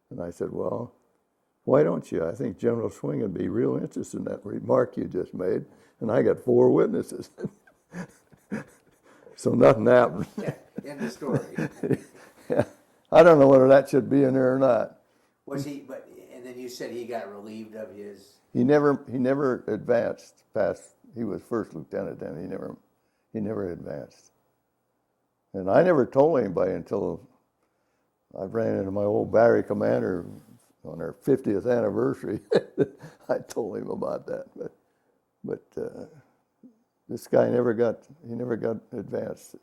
And I said, "Well, why don't you? I think General Swing would be real interested in that remark you just made, and I got 4 witnesses." So nothing happened. Yeah, end of story. Yeah. I don't know whether that should be in there or not. Was he? And then you said he got relieved of his. He never advanced past. He was first lieutenant then. He never advanced. And I never told anybody until I ran into my old battery commander on our 50th anniversary. I told him about that, but this guy never got advanced.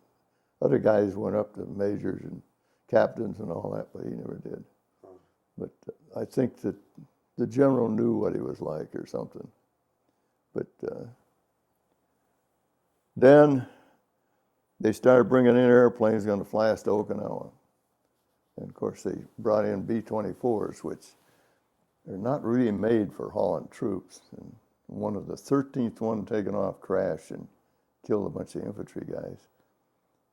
Other guys went up to majors and captains and all that, but he never did. But I think that the general knew what he was like or something. But then they started bringing in airplanes going to fly us to Okinawa. And of course they brought in B-24s, which are not really made for hauling troops. And one of the 13th one taken off crashed and killed a bunch of infantry guys.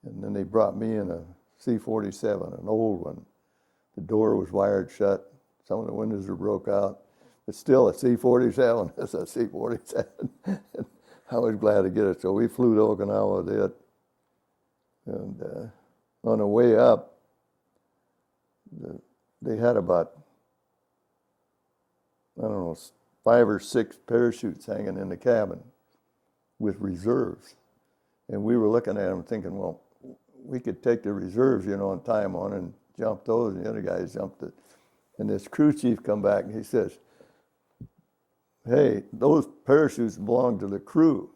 And then they brought me in a C-47, an old one. The door was wired shut. Some of the windows were broke out. But still, a C-47 is a C-47. I was glad to get it. So we flew to Okinawa with it. And on the way up, they had about, I don't know, 5 or 6 parachutes hanging in the cabin with reserves. And we were looking at them thinking, well, we could take the reserves, and tie them on and jump those, and the other guys jumped it. And this crew chief come back and he says, hey, those parachutes belong to the crew.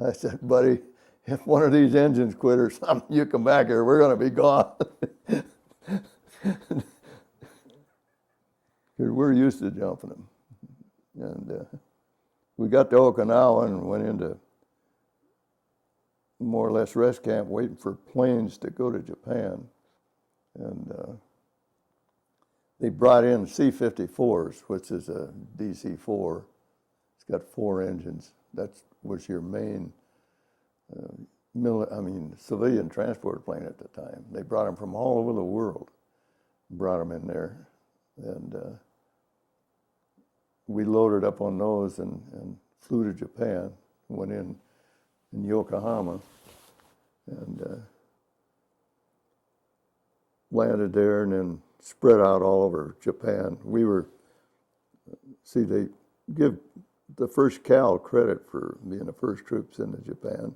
I said, buddy, if one of these engines quit or something, you come back here, we're going to be gone. Because we're used to jumping them. And we got to Okinawa and went into more or less rest camp waiting for planes to go to Japan. And they brought in C-54s, which is a DC-4. It's got 4 engines. That was your main civilian transport plane at the time. They brought them from all over the world, brought them in there. And we loaded up on those and flew to Japan, went in Yokohama, and landed there and then spread out all over Japan. They give the first Cal credit for being the first troops into Japan.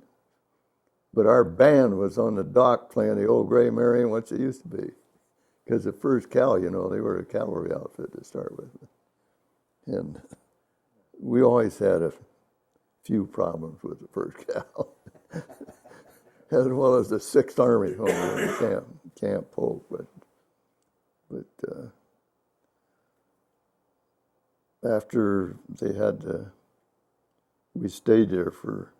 But our band was on the dock playing the old Gray Marion, what it used to be. Because the first Cal, they were a cavalry outfit to start with. And we always had a few problems with the first Cal. As well as the 6th Army over in Camp Polk. But after they had we stayed there for,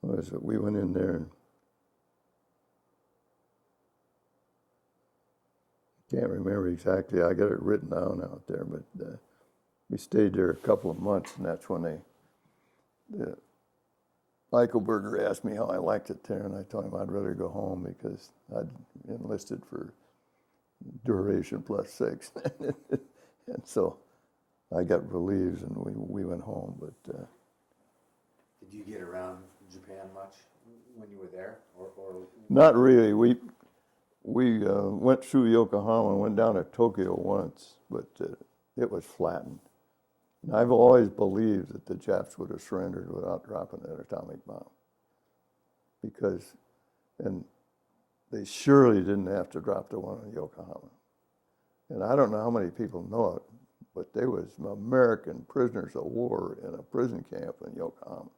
we went in there and can't remember exactly. I got it written down out there, but we stayed there a couple of months, and that's when Eichelberger asked me how I liked it there, and I told him I'd rather go home because I'd enlisted for duration plus 6. And so I got relieved, and we went home. But did you get around Japan much when you were there, or? Not really. We went through Yokohama and went down to Tokyo once, but it was flattened. And I've always believed that the Japs would have surrendered without dropping that atomic bomb. And they surely didn't have to drop the one in Yokohama. And I don't know how many people know it, but there was American prisoners of war in a prison camp in Yokohama.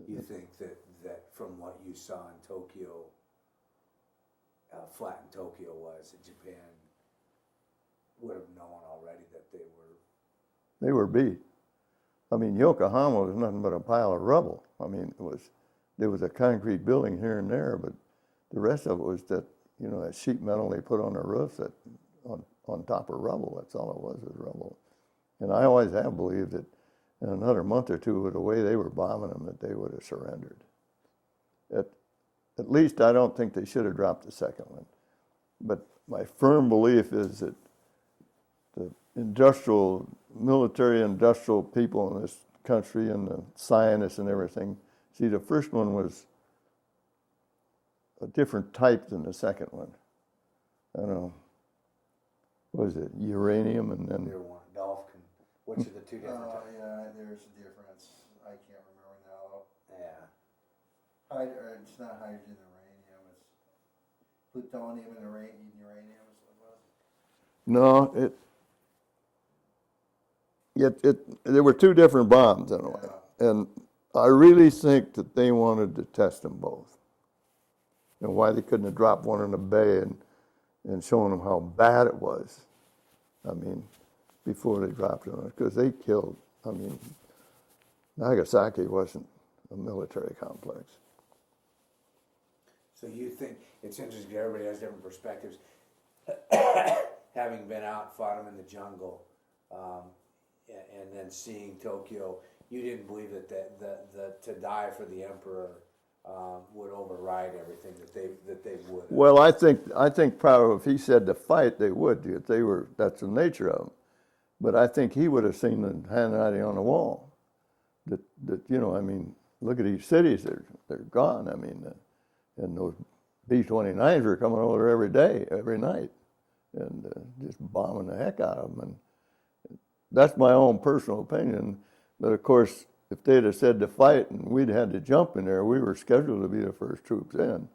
You think that from what you saw in Tokyo, flattened Tokyo was, that Japan would have known already that they were beat. I mean, Yokohama was nothing but a pile of rubble. I mean, there was a concrete building here and there, but the rest of it was that sheet metal they put on the roof that on top of rubble. That's all it was rubble. And I always have believed that in another month or two, with the way they were bombing them, that they would have surrendered. At least I don't think they should have dropped the second one. But my firm belief is that the military-industrial people in this country and the scientists and everything, see, the first one was a different type than the second one. I don't know. What was it? Uranium and then... Dolphin. Which are the two different types? Yeah, there's a difference. I can't remember now. Yeah. It's not hydrogen uranium. plutonium and uranium or something? No, there were two different bombs in a way. And I really think that they wanted to test them both. And why they couldn't have dropped one in the bay and shown them how bad it was. I mean, before they dropped it on it, because they killed, I mean, Nagasaki wasn't a military complex. So you think, it's interesting, everybody has different perspectives. Having been out, fought them in the jungle, and then seeing Tokyo, you didn't believe that to die for the emperor would override everything that they would. Well, I think probably if he said to fight, they would. That's the nature of them. But I think he would have seen the handwriting on the wall. That I mean, look at these cities; they're gone. I mean, and those B-29s were coming over there every day, every night, and just bombing the heck out of them. And that's my own personal opinion. But of course, if they'd have said to fight and we'd had to jump in there, we were scheduled to be the first troops in.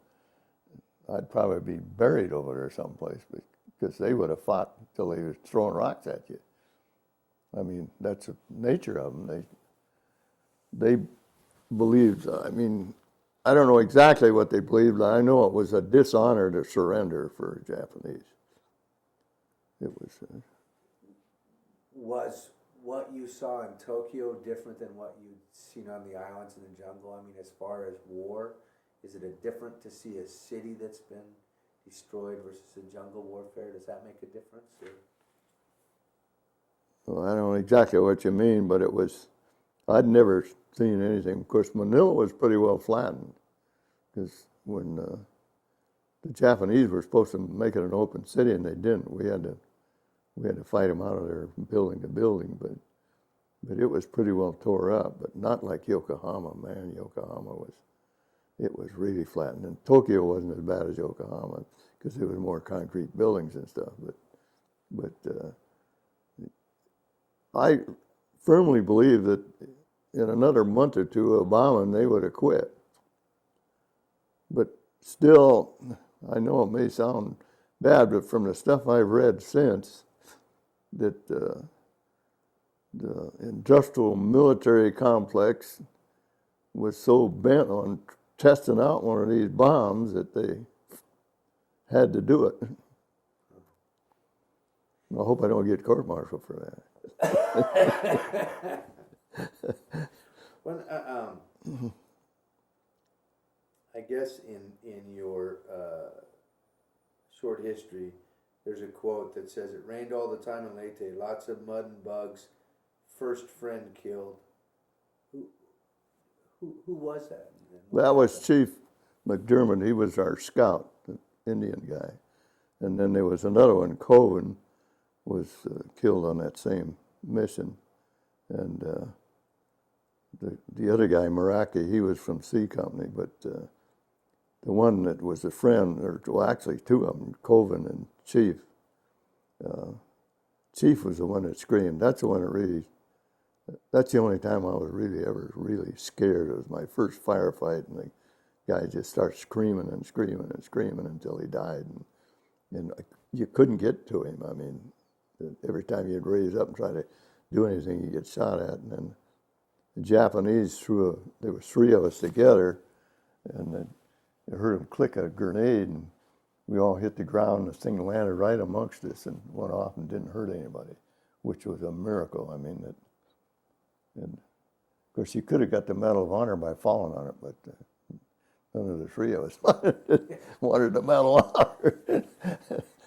I'd probably be buried over there someplace because they would have fought until they was throwing rocks at you. I mean, that's the nature of them. They believed, I mean, I don't know exactly what they believed, but I know it was a dishonor to surrender for Japanese. It was. Was what you saw in Tokyo different than what you'd seen on the islands in the jungle? I mean, as far as war, is it different to see a city that's been destroyed versus a jungle warfare? Does that make a difference? Well, I don't know exactly what you mean, but it was, I'd never seen anything. Of course, Manila was pretty well flattened, because when the Japanese were supposed to make it an open city and they didn't, we had to fight them out of there building to building, but it was pretty well tore up, but not like Yokohama, man. Yokohama was really flattened, and Tokyo wasn't as bad as Yokohama because there was more concrete buildings and stuff, but I firmly believe that in another month or two of bombing, they would have quit. But still, I know it may sound bad, but from the stuff I've read since, that the industrial military complex was so bent on testing out one of these bombs that they had to do it. I hope I don't get court-martialed for that. Well, I guess in your short history, there's a quote that says, "It rained all the time in Leyte, lots of mud and bugs, first friend killed." Who was that? That was Chief McDermott. He was our scout, the Indian guy. And then there was another one, Cohen, was killed on that same mission. And the other guy, Meraki, he was from C Company, but the one that was a friend, well, actually two of them, Coven and Chief. Chief was the one that screamed. That's the one that really, that's the only time I was really scared. It was my first firefight, and the guy just started screaming and screaming and screaming until he died. And you couldn't get to him. I mean, every time you'd raise up and try to do anything, you get shot at. And then the Japanese there was three of us together, and I heard them click a grenade, and we all hit the ground, and the thing landed right amongst us and went off and didn't hurt anybody, which was a miracle. I mean, and of course, you could have got the Medal of Honor by falling on it, but none of the three of us wanted the Medal of Honor.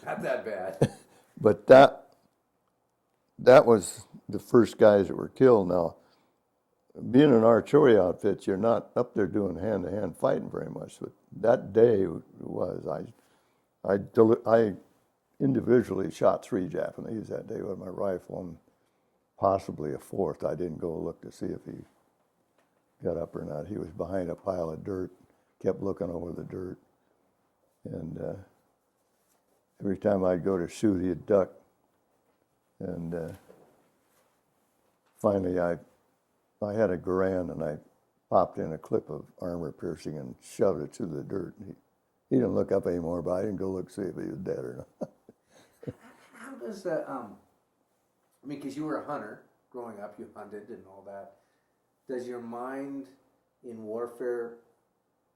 Not that bad. But that was the first guys that were killed. Now, being an artillery outfit, you're not up there doing hand-to-hand fighting very much. But that day I individually shot 3 Japanese that day with my rifle, and possibly a fourth. I didn't go look to see if he got up or not. He was behind a pile of dirt, kept looking over the dirt. And every time I'd go to shoot, he'd duck. And finally, I had a Garand, and I popped in a clip of armor piercing and shoved it through the dirt. And He didn't look up anymore, but I didn't go look see if he was dead or not. How does that, I mean, because you were a hunter growing up, you hunted and all that. Does your mind in warfare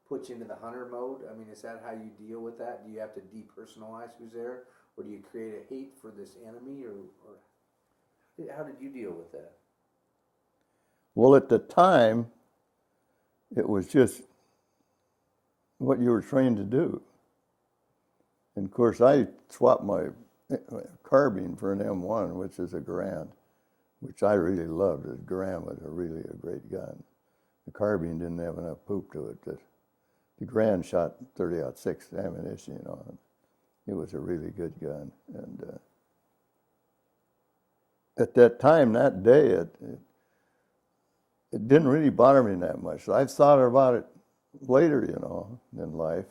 put you into the hunter mode? I mean, is that how you deal with that? Do you have to depersonalize who's there? Or do you create a hate for this enemy? Or how did you deal with that? Well, at the time, it was just what you were trained to do. And of course, I swapped my carbine for an M1, which is a Garand, which I really loved. The Garand was really a great gun. The carbine didn't have enough poop to it. The Garand shot 30-06 ammunition, you know. It was a really good gun. And at that time, that day, it didn't really bother me that much. I've thought about it later, you know, in life,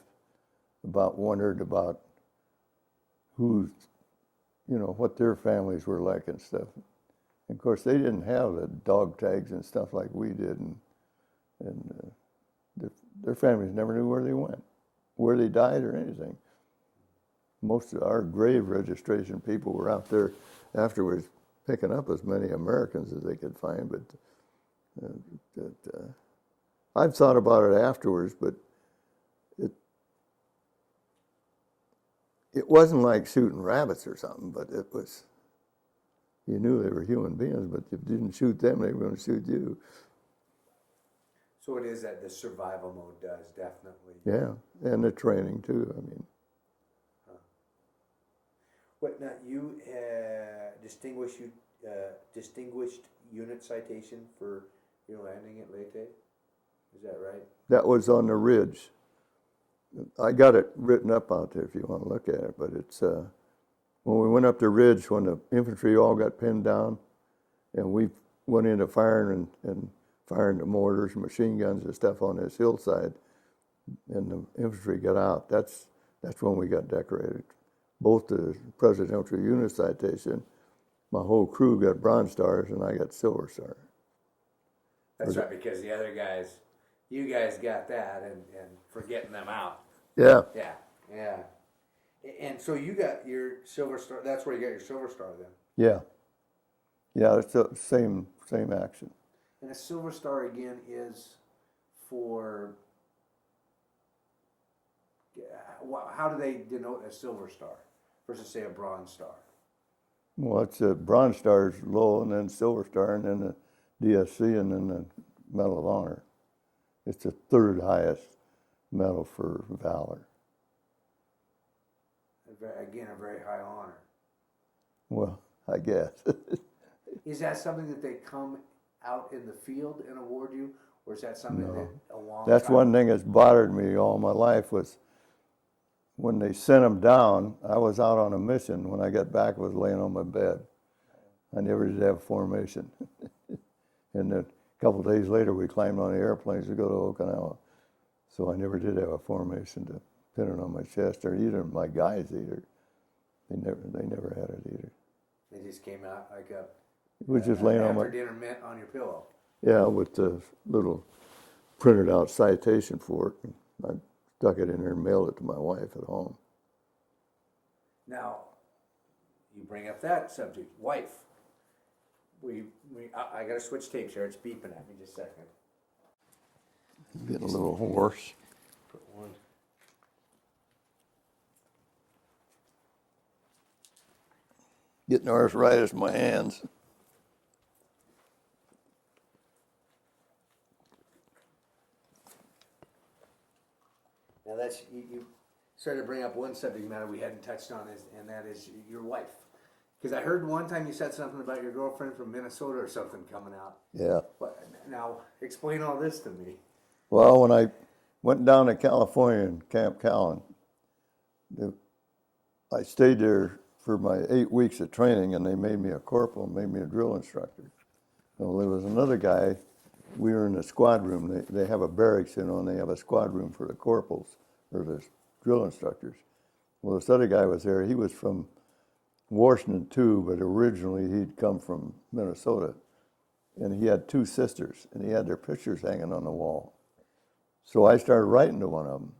wondered about who's, you know, what their families were like and stuff. And of course, they didn't have the dog tags and stuff like we did, and their families never knew where they went, where they died or anything. Most of our grave registration people were out there afterwards picking up as many Americans as they could find, but I've thought about it afterwards, but it wasn't like shooting rabbits or something, but it was, you knew they were human beings, but if you didn't shoot them, they were going to shoot you. So it is that the survival mode does, definitely. Yeah, and the training too, I mean. What, now, you distinguished unit citation for your landing at Leyte? Is that right? That was on the ridge. I got it written up out there if you want to look at it, but it's, when we went up the ridge, when the infantry all got pinned down, and we went into firing and firing the mortars and machine guns and stuff on this hillside, and the infantry got out, that's when we got decorated. Both the Presidential Unit Citation, my whole crew got Bronze Stars, and I got Silver Star. That's right, because the other guys, you guys got that, and for getting them out. Yeah. Yeah, yeah. And so you got your Silver Star, that's where you got your Silver Star then? Yeah. Yeah, it's the same action. And a Silver Star, again, is for, how do they denote a Silver Star versus, say, a Bronze Star? Well, it's a Bronze Star is low, and then Silver Star, and then the DSC, and then the Medal of Honor. It's the third highest medal for valor. Again, a very high honor. Well, I guess. Is that something that they come out in the field and award you, or is that something that a long That's time? one thing that's bothered me all my life was when they sent them down, I was out on a mission. When I got back, I was laying on my bed. I never did have formation. And then a couple of days later, we climbed on the airplanes to go to Okinawa. So I never did have a formation to pin it on my chest, or either my guys either. They never had it either. They just came out like a It was just laying on my after dinner mint on your pillow. Yeah, with the little printed out citation for it. I stuck it in there and mailed it to my wife at home. Now, you bring up that subject, wife. I got to switch tapes here. It's beeping at me just a second. Getting a little hoarse. Put one. Getting arthritis in my hands. Now that's you started to bring up one subject matter we hadn't touched on, and that is your wife. Because I heard one time you said something about your girlfriend from Minnesota or something coming out. Yeah. Now, explain all this to me. Well, when I went down to California in Camp Callan, I stayed there for my 8 weeks of training, and they made me a corporal and made me a drill instructor. Well, there was another guy, we were in the squad room. They have a barracks, you know, and they have a squad room for the corporals, or the drill instructors. Well, this other guy was there. He was from Washington too, but originally he'd come from Minnesota. And he had 2 sisters, and he had their pictures hanging on the wall. So I started writing to one of them.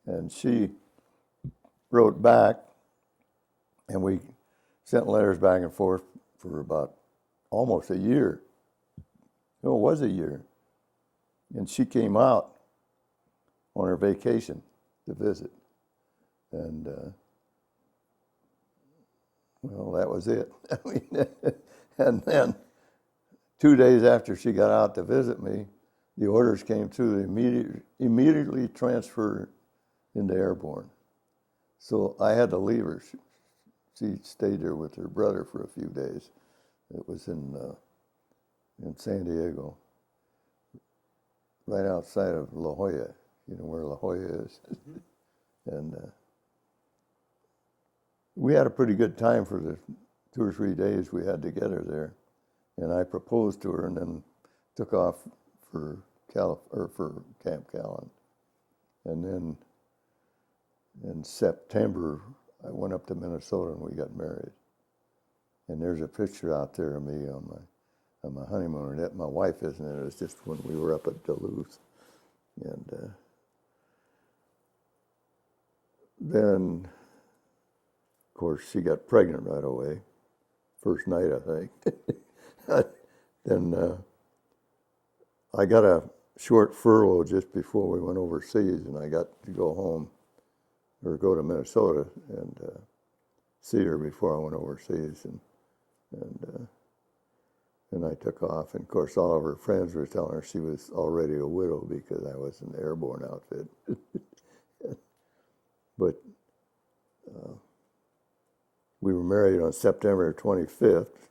And she wrote back, and we sent letters back and forth for about almost a year. No, it was a year. And she came out on her vacation to visit. And, well, that was it. I mean, and then 2 days after she got out to visit me, the orders came through to immediately transfer into airborne. So I had to leave her. She stayed there with her brother for a few days. It was in San Diego, right outside of La Jolla. You know where La Jolla is. And we had a pretty good time for the 2 or 3 days we had together there. And I proposed to her and then took off for Camp Callan. And then in September, I went up to Minnesota and we got married. And there's a picture out there of me on my honeymoon. That my wife isn't it? It's just when we were up at Duluth. And then, of course, she got pregnant right away. First night, I think. Then I got a short furlough just before we went overseas, and I got to go home or go to Minnesota and see her before I went overseas, and I took off. And of course, all of her friends were telling her she was already a widow because I was in the airborne outfit. But we were married on September 25th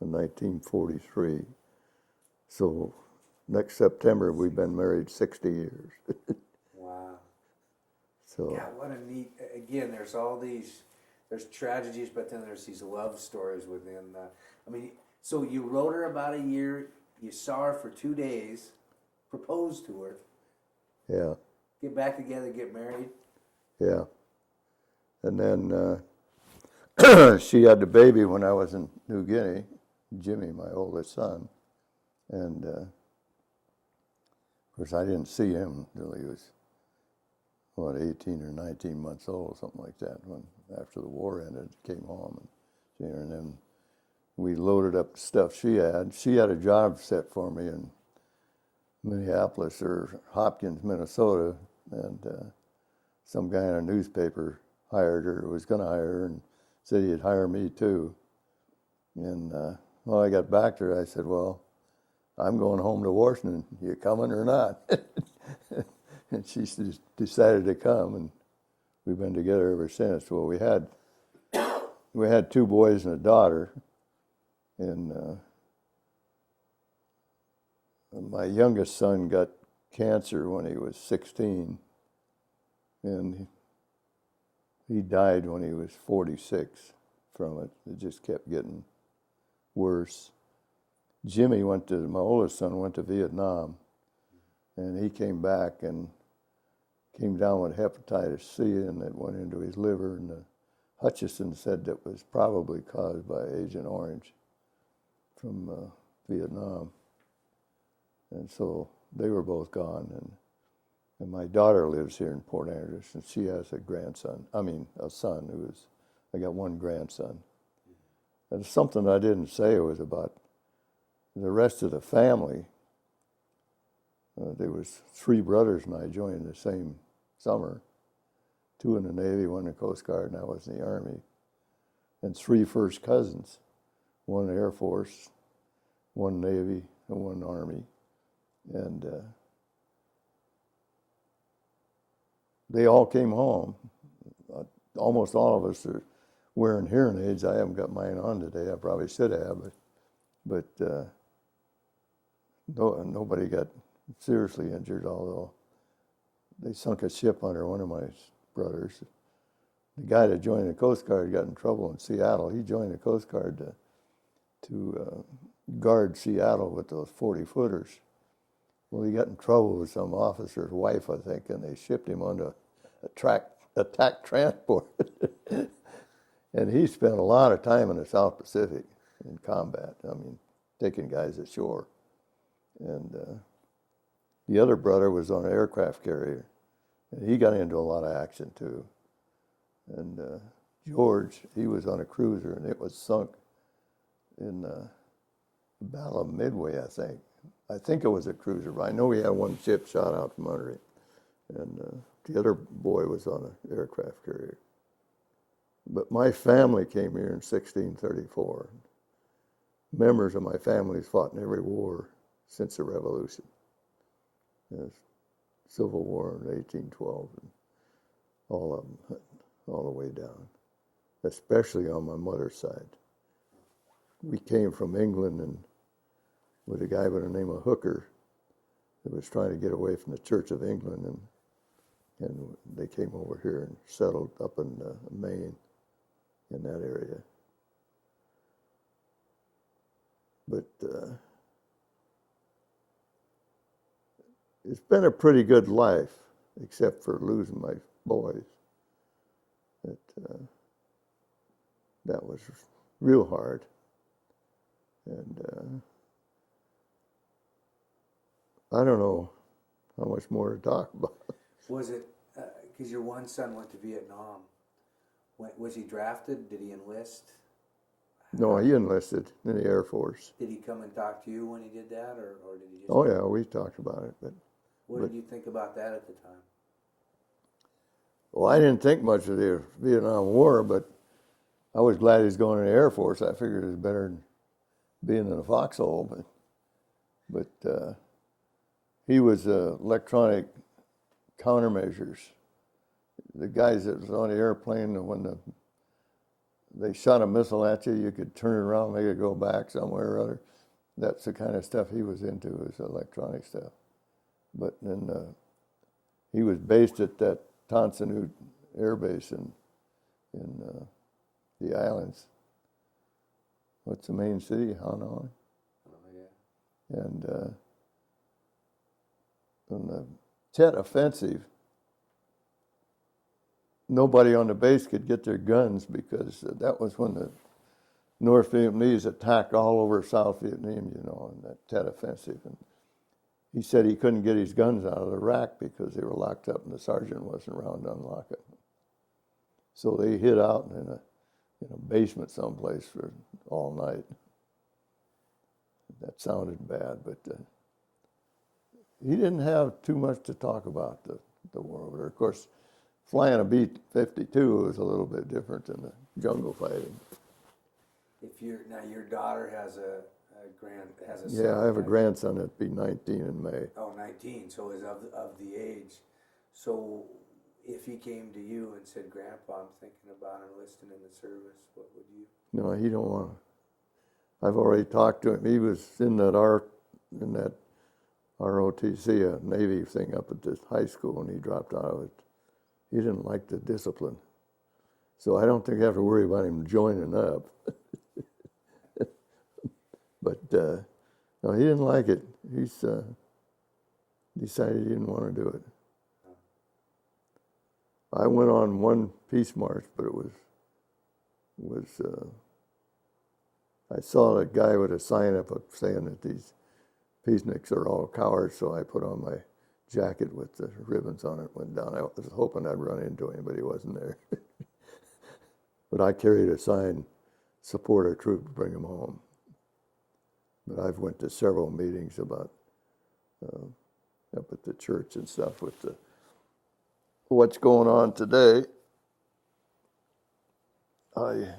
in 1943. So next September, we've been married 60 years. Wow. So Yeah, what a neat, again, there's all these, there's tragedies, but then there's these love stories within I mean, so you wrote her about a year, you saw her for 2 days, proposed to her. yeah, Get back together, get married. yeah. And then she had the baby when I was in New Guinea, Jimmy, my oldest son. And of course, I didn't see him until he was, 18 or 19 months old, something like that, when after the war ended, came home and seen her. And then we loaded up the stuff she had. She had a job set for me in Minneapolis or Hopkins, Minnesota, and some guy in a newspaper hired her, was going to hire her, and said he'd hire me too. And when I got back to her, I said, well, I'm going home to Washington. You coming or not? And she decided to come, and we've been together ever since. Well, we had 2 boys and a daughter, and my youngest son got cancer when he was 16, and he died when he was 46 from it. It just kept getting worse. Jimmy my oldest son went to Vietnam, and he came back and came down with hepatitis C, and it went into his liver, and Hutchison said that was probably caused by Agent Orange from Vietnam. And so they were both gone, and my daughter lives here in Port Angeles, and she has a son I got 1 grandson. And something I didn't say was about the rest of the family. There was 3 brothers, and I joined the same summer. 2 in the Navy, 1 in the Coast Guard, and I was in the Army. And 3 first cousins, 1 Air Force, 1 Navy, and 1 Army. And they all came home. Almost all of us are wearing hearing aids. I haven't got mine on today. I probably should have, but nobody got seriously injured, although they sunk a ship under one of my brothers. The guy that joined the Coast Guard got in trouble in Seattle. He joined the Coast Guard to guard Seattle with those 40-footers. Well, he got in trouble with some officer's wife, I think, and they shipped him on attack transport. And he spent a lot of time in the South Pacific in combat. I mean, taking guys ashore. And The other brother was on an aircraft carrier, and he got into a lot of action too. And George, he was on a cruiser, and it was sunk in the Battle of Midway, I think. I think it was a cruiser, but I know he had one ship shot out from under it. And the other boy was on an aircraft carrier. But my family came here in 1634. Members of my family fought in every war since the Revolution. The Civil War in 1812, and all of them, all the way down, especially on my mother's side. We came from England and with a guy by the name of Hooker that was trying to get away from the Church of England, and they came over here and settled up in Maine, in that area. But it's been a pretty good life, except for losing my boys. That was real hard. And I don't know how much more to talk about. Was it, because your one son went to Vietnam, was he drafted? Did he enlist? No, he enlisted in the Air Force. Did he come and talk to you when he did that, or did he just... Oh yeah, we talked about it. But what did you think about that at the time? Well, I didn't think much of the Vietnam War, but I was glad he was going in the Air Force. I figured it was better than being in a foxhole. But he was electronic countermeasures. The guys that was on the airplane, when they shot a missile at you, you could turn it around, make it go back somewhere or other. That's the kind of stuff he was into, was electronic stuff. But then he was based at that Tan Son Nhut Air Base in the islands. What's the main city? Hanoi. Oh, yeah. And on the Tet Offensive, nobody on the base could get their guns because that was when the North Vietnamese attacked all over South Vietnam, in that Tet Offensive. And he said he couldn't get his guns out of the rack because they were locked up and the sergeant wasn't around to unlock it. So they hid out in a basement someplace for all night. That sounded bad, but he didn't have too much to talk about the war over there. Of course, flying a B-52 was a little bit different than the jungle fighting. Now your daughter has a son. Yeah, I have a grandson that'd be 19 in May. Oh, 19, so is of the age. So if he came to you and said, Grandpa, I'm thinking about enlisting in the service, what would you? No, he don't want to. I've already talked to him. He was in that ROTC, a Navy thing up at this high school, and he dropped out of it. He didn't like the discipline. So I don't think you have to worry about him joining up. But no, he didn't like it. He's decided he didn't want to do it. I went on one peace march, but it was I saw a guy with a sign up saying that these peaceniks are all cowards, so I put on my jacket with the ribbons on it, went down. I was hoping I'd run into him, but he wasn't there. But I carried a sign, support our troops, bring them home. But I've went to several meetings about up at the church and stuff with what's going on today. I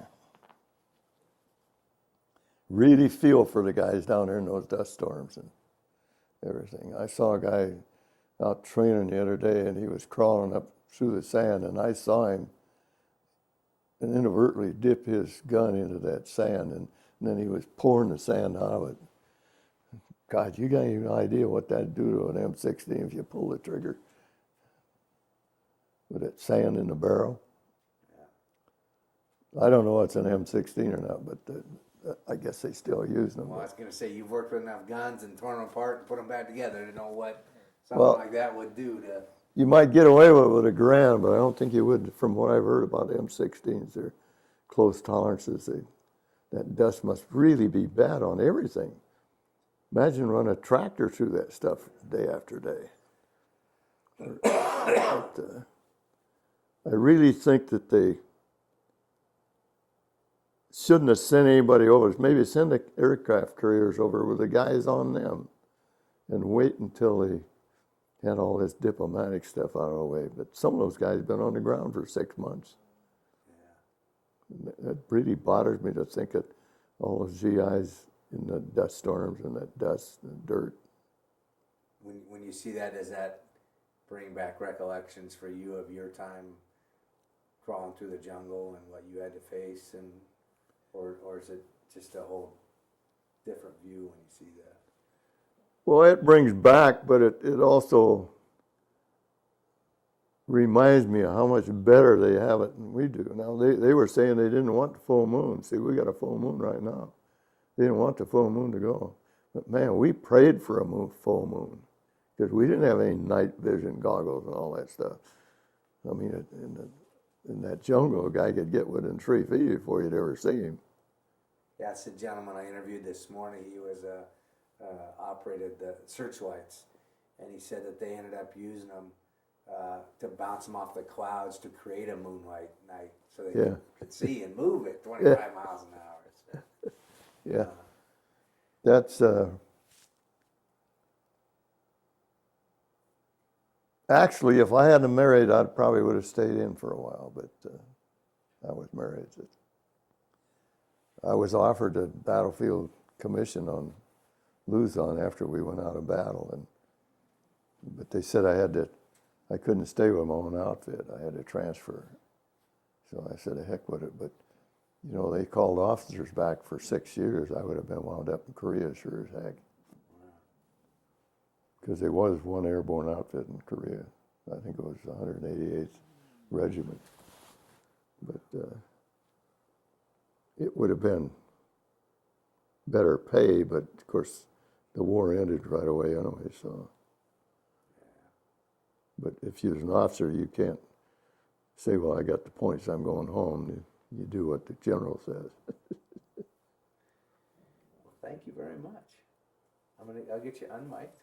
really feel for the guys down there in those dust storms and everything. I saw a guy out training the other day, and he was crawling up through the sand, and I saw him inadvertently dip his gun into that sand, and then he was pouring the sand out of it. God, you got any idea what that'd do to an M16 if you pull the trigger with that sand in the barrel? Yeah. I don't know if it's an M16 or not, but I guess they still use them. Well, I was going to say, you've worked with enough guns and torn them apart and put them back together to know what something like that would do to... You might get away with it with a Garand, but I don't think you would. From what I've heard about M16s, they're close tolerances. That dust must really be bad on everything. Imagine running a tractor through that stuff day after day. But, I really think that they shouldn't have sent anybody over. Maybe send the aircraft carriers over with the guys on them and wait until they had all this diplomatic stuff out of the way. But some of those guys have been on the ground for 6 months. Yeah. It really bothers me to think of all those GIs in the dust storms and that dust and dirt. When you see that, does that bring back recollections for you of your time crawling through the jungle and what you had to face, and or is it just a whole different view when you see that? Well, it brings back, but it also reminds me of how much better they have it than we do. Now, they were saying they didn't want the full moon. See, we got a full moon right now. They didn't want the full moon to go. But, man, we prayed for a full moon because we didn't have any night vision goggles and all that stuff. I mean, in that jungle, a guy could get within 3 feet before you'd ever see him. Yeah, it's the gentleman I interviewed this morning. He was operated the searchlights, and he said that they ended up using them to bounce them off the clouds to create a moonlight night, so they could see and move at 25 miles an hour. So, yeah, that's actually, if I hadn't married, I probably would have stayed in for a while. But I was married. I was offered a battlefield commission on Luzon after we went out of battle, but they said I couldn't stay with my own outfit. I had to transfer. So I said, the heck with it. But, you know, they called officers back for 6 years. I would have been wound up in Korea, sure as heck. Because there was one airborne outfit in Korea. I think it was the 188th Regiment. But it would have been better pay, but of course the war ended right away anyway, so. But if you're an officer, you can't say, well, I got the points, I'm going home. You do what the general says. Well, thank you very much. I'll get you unmiked.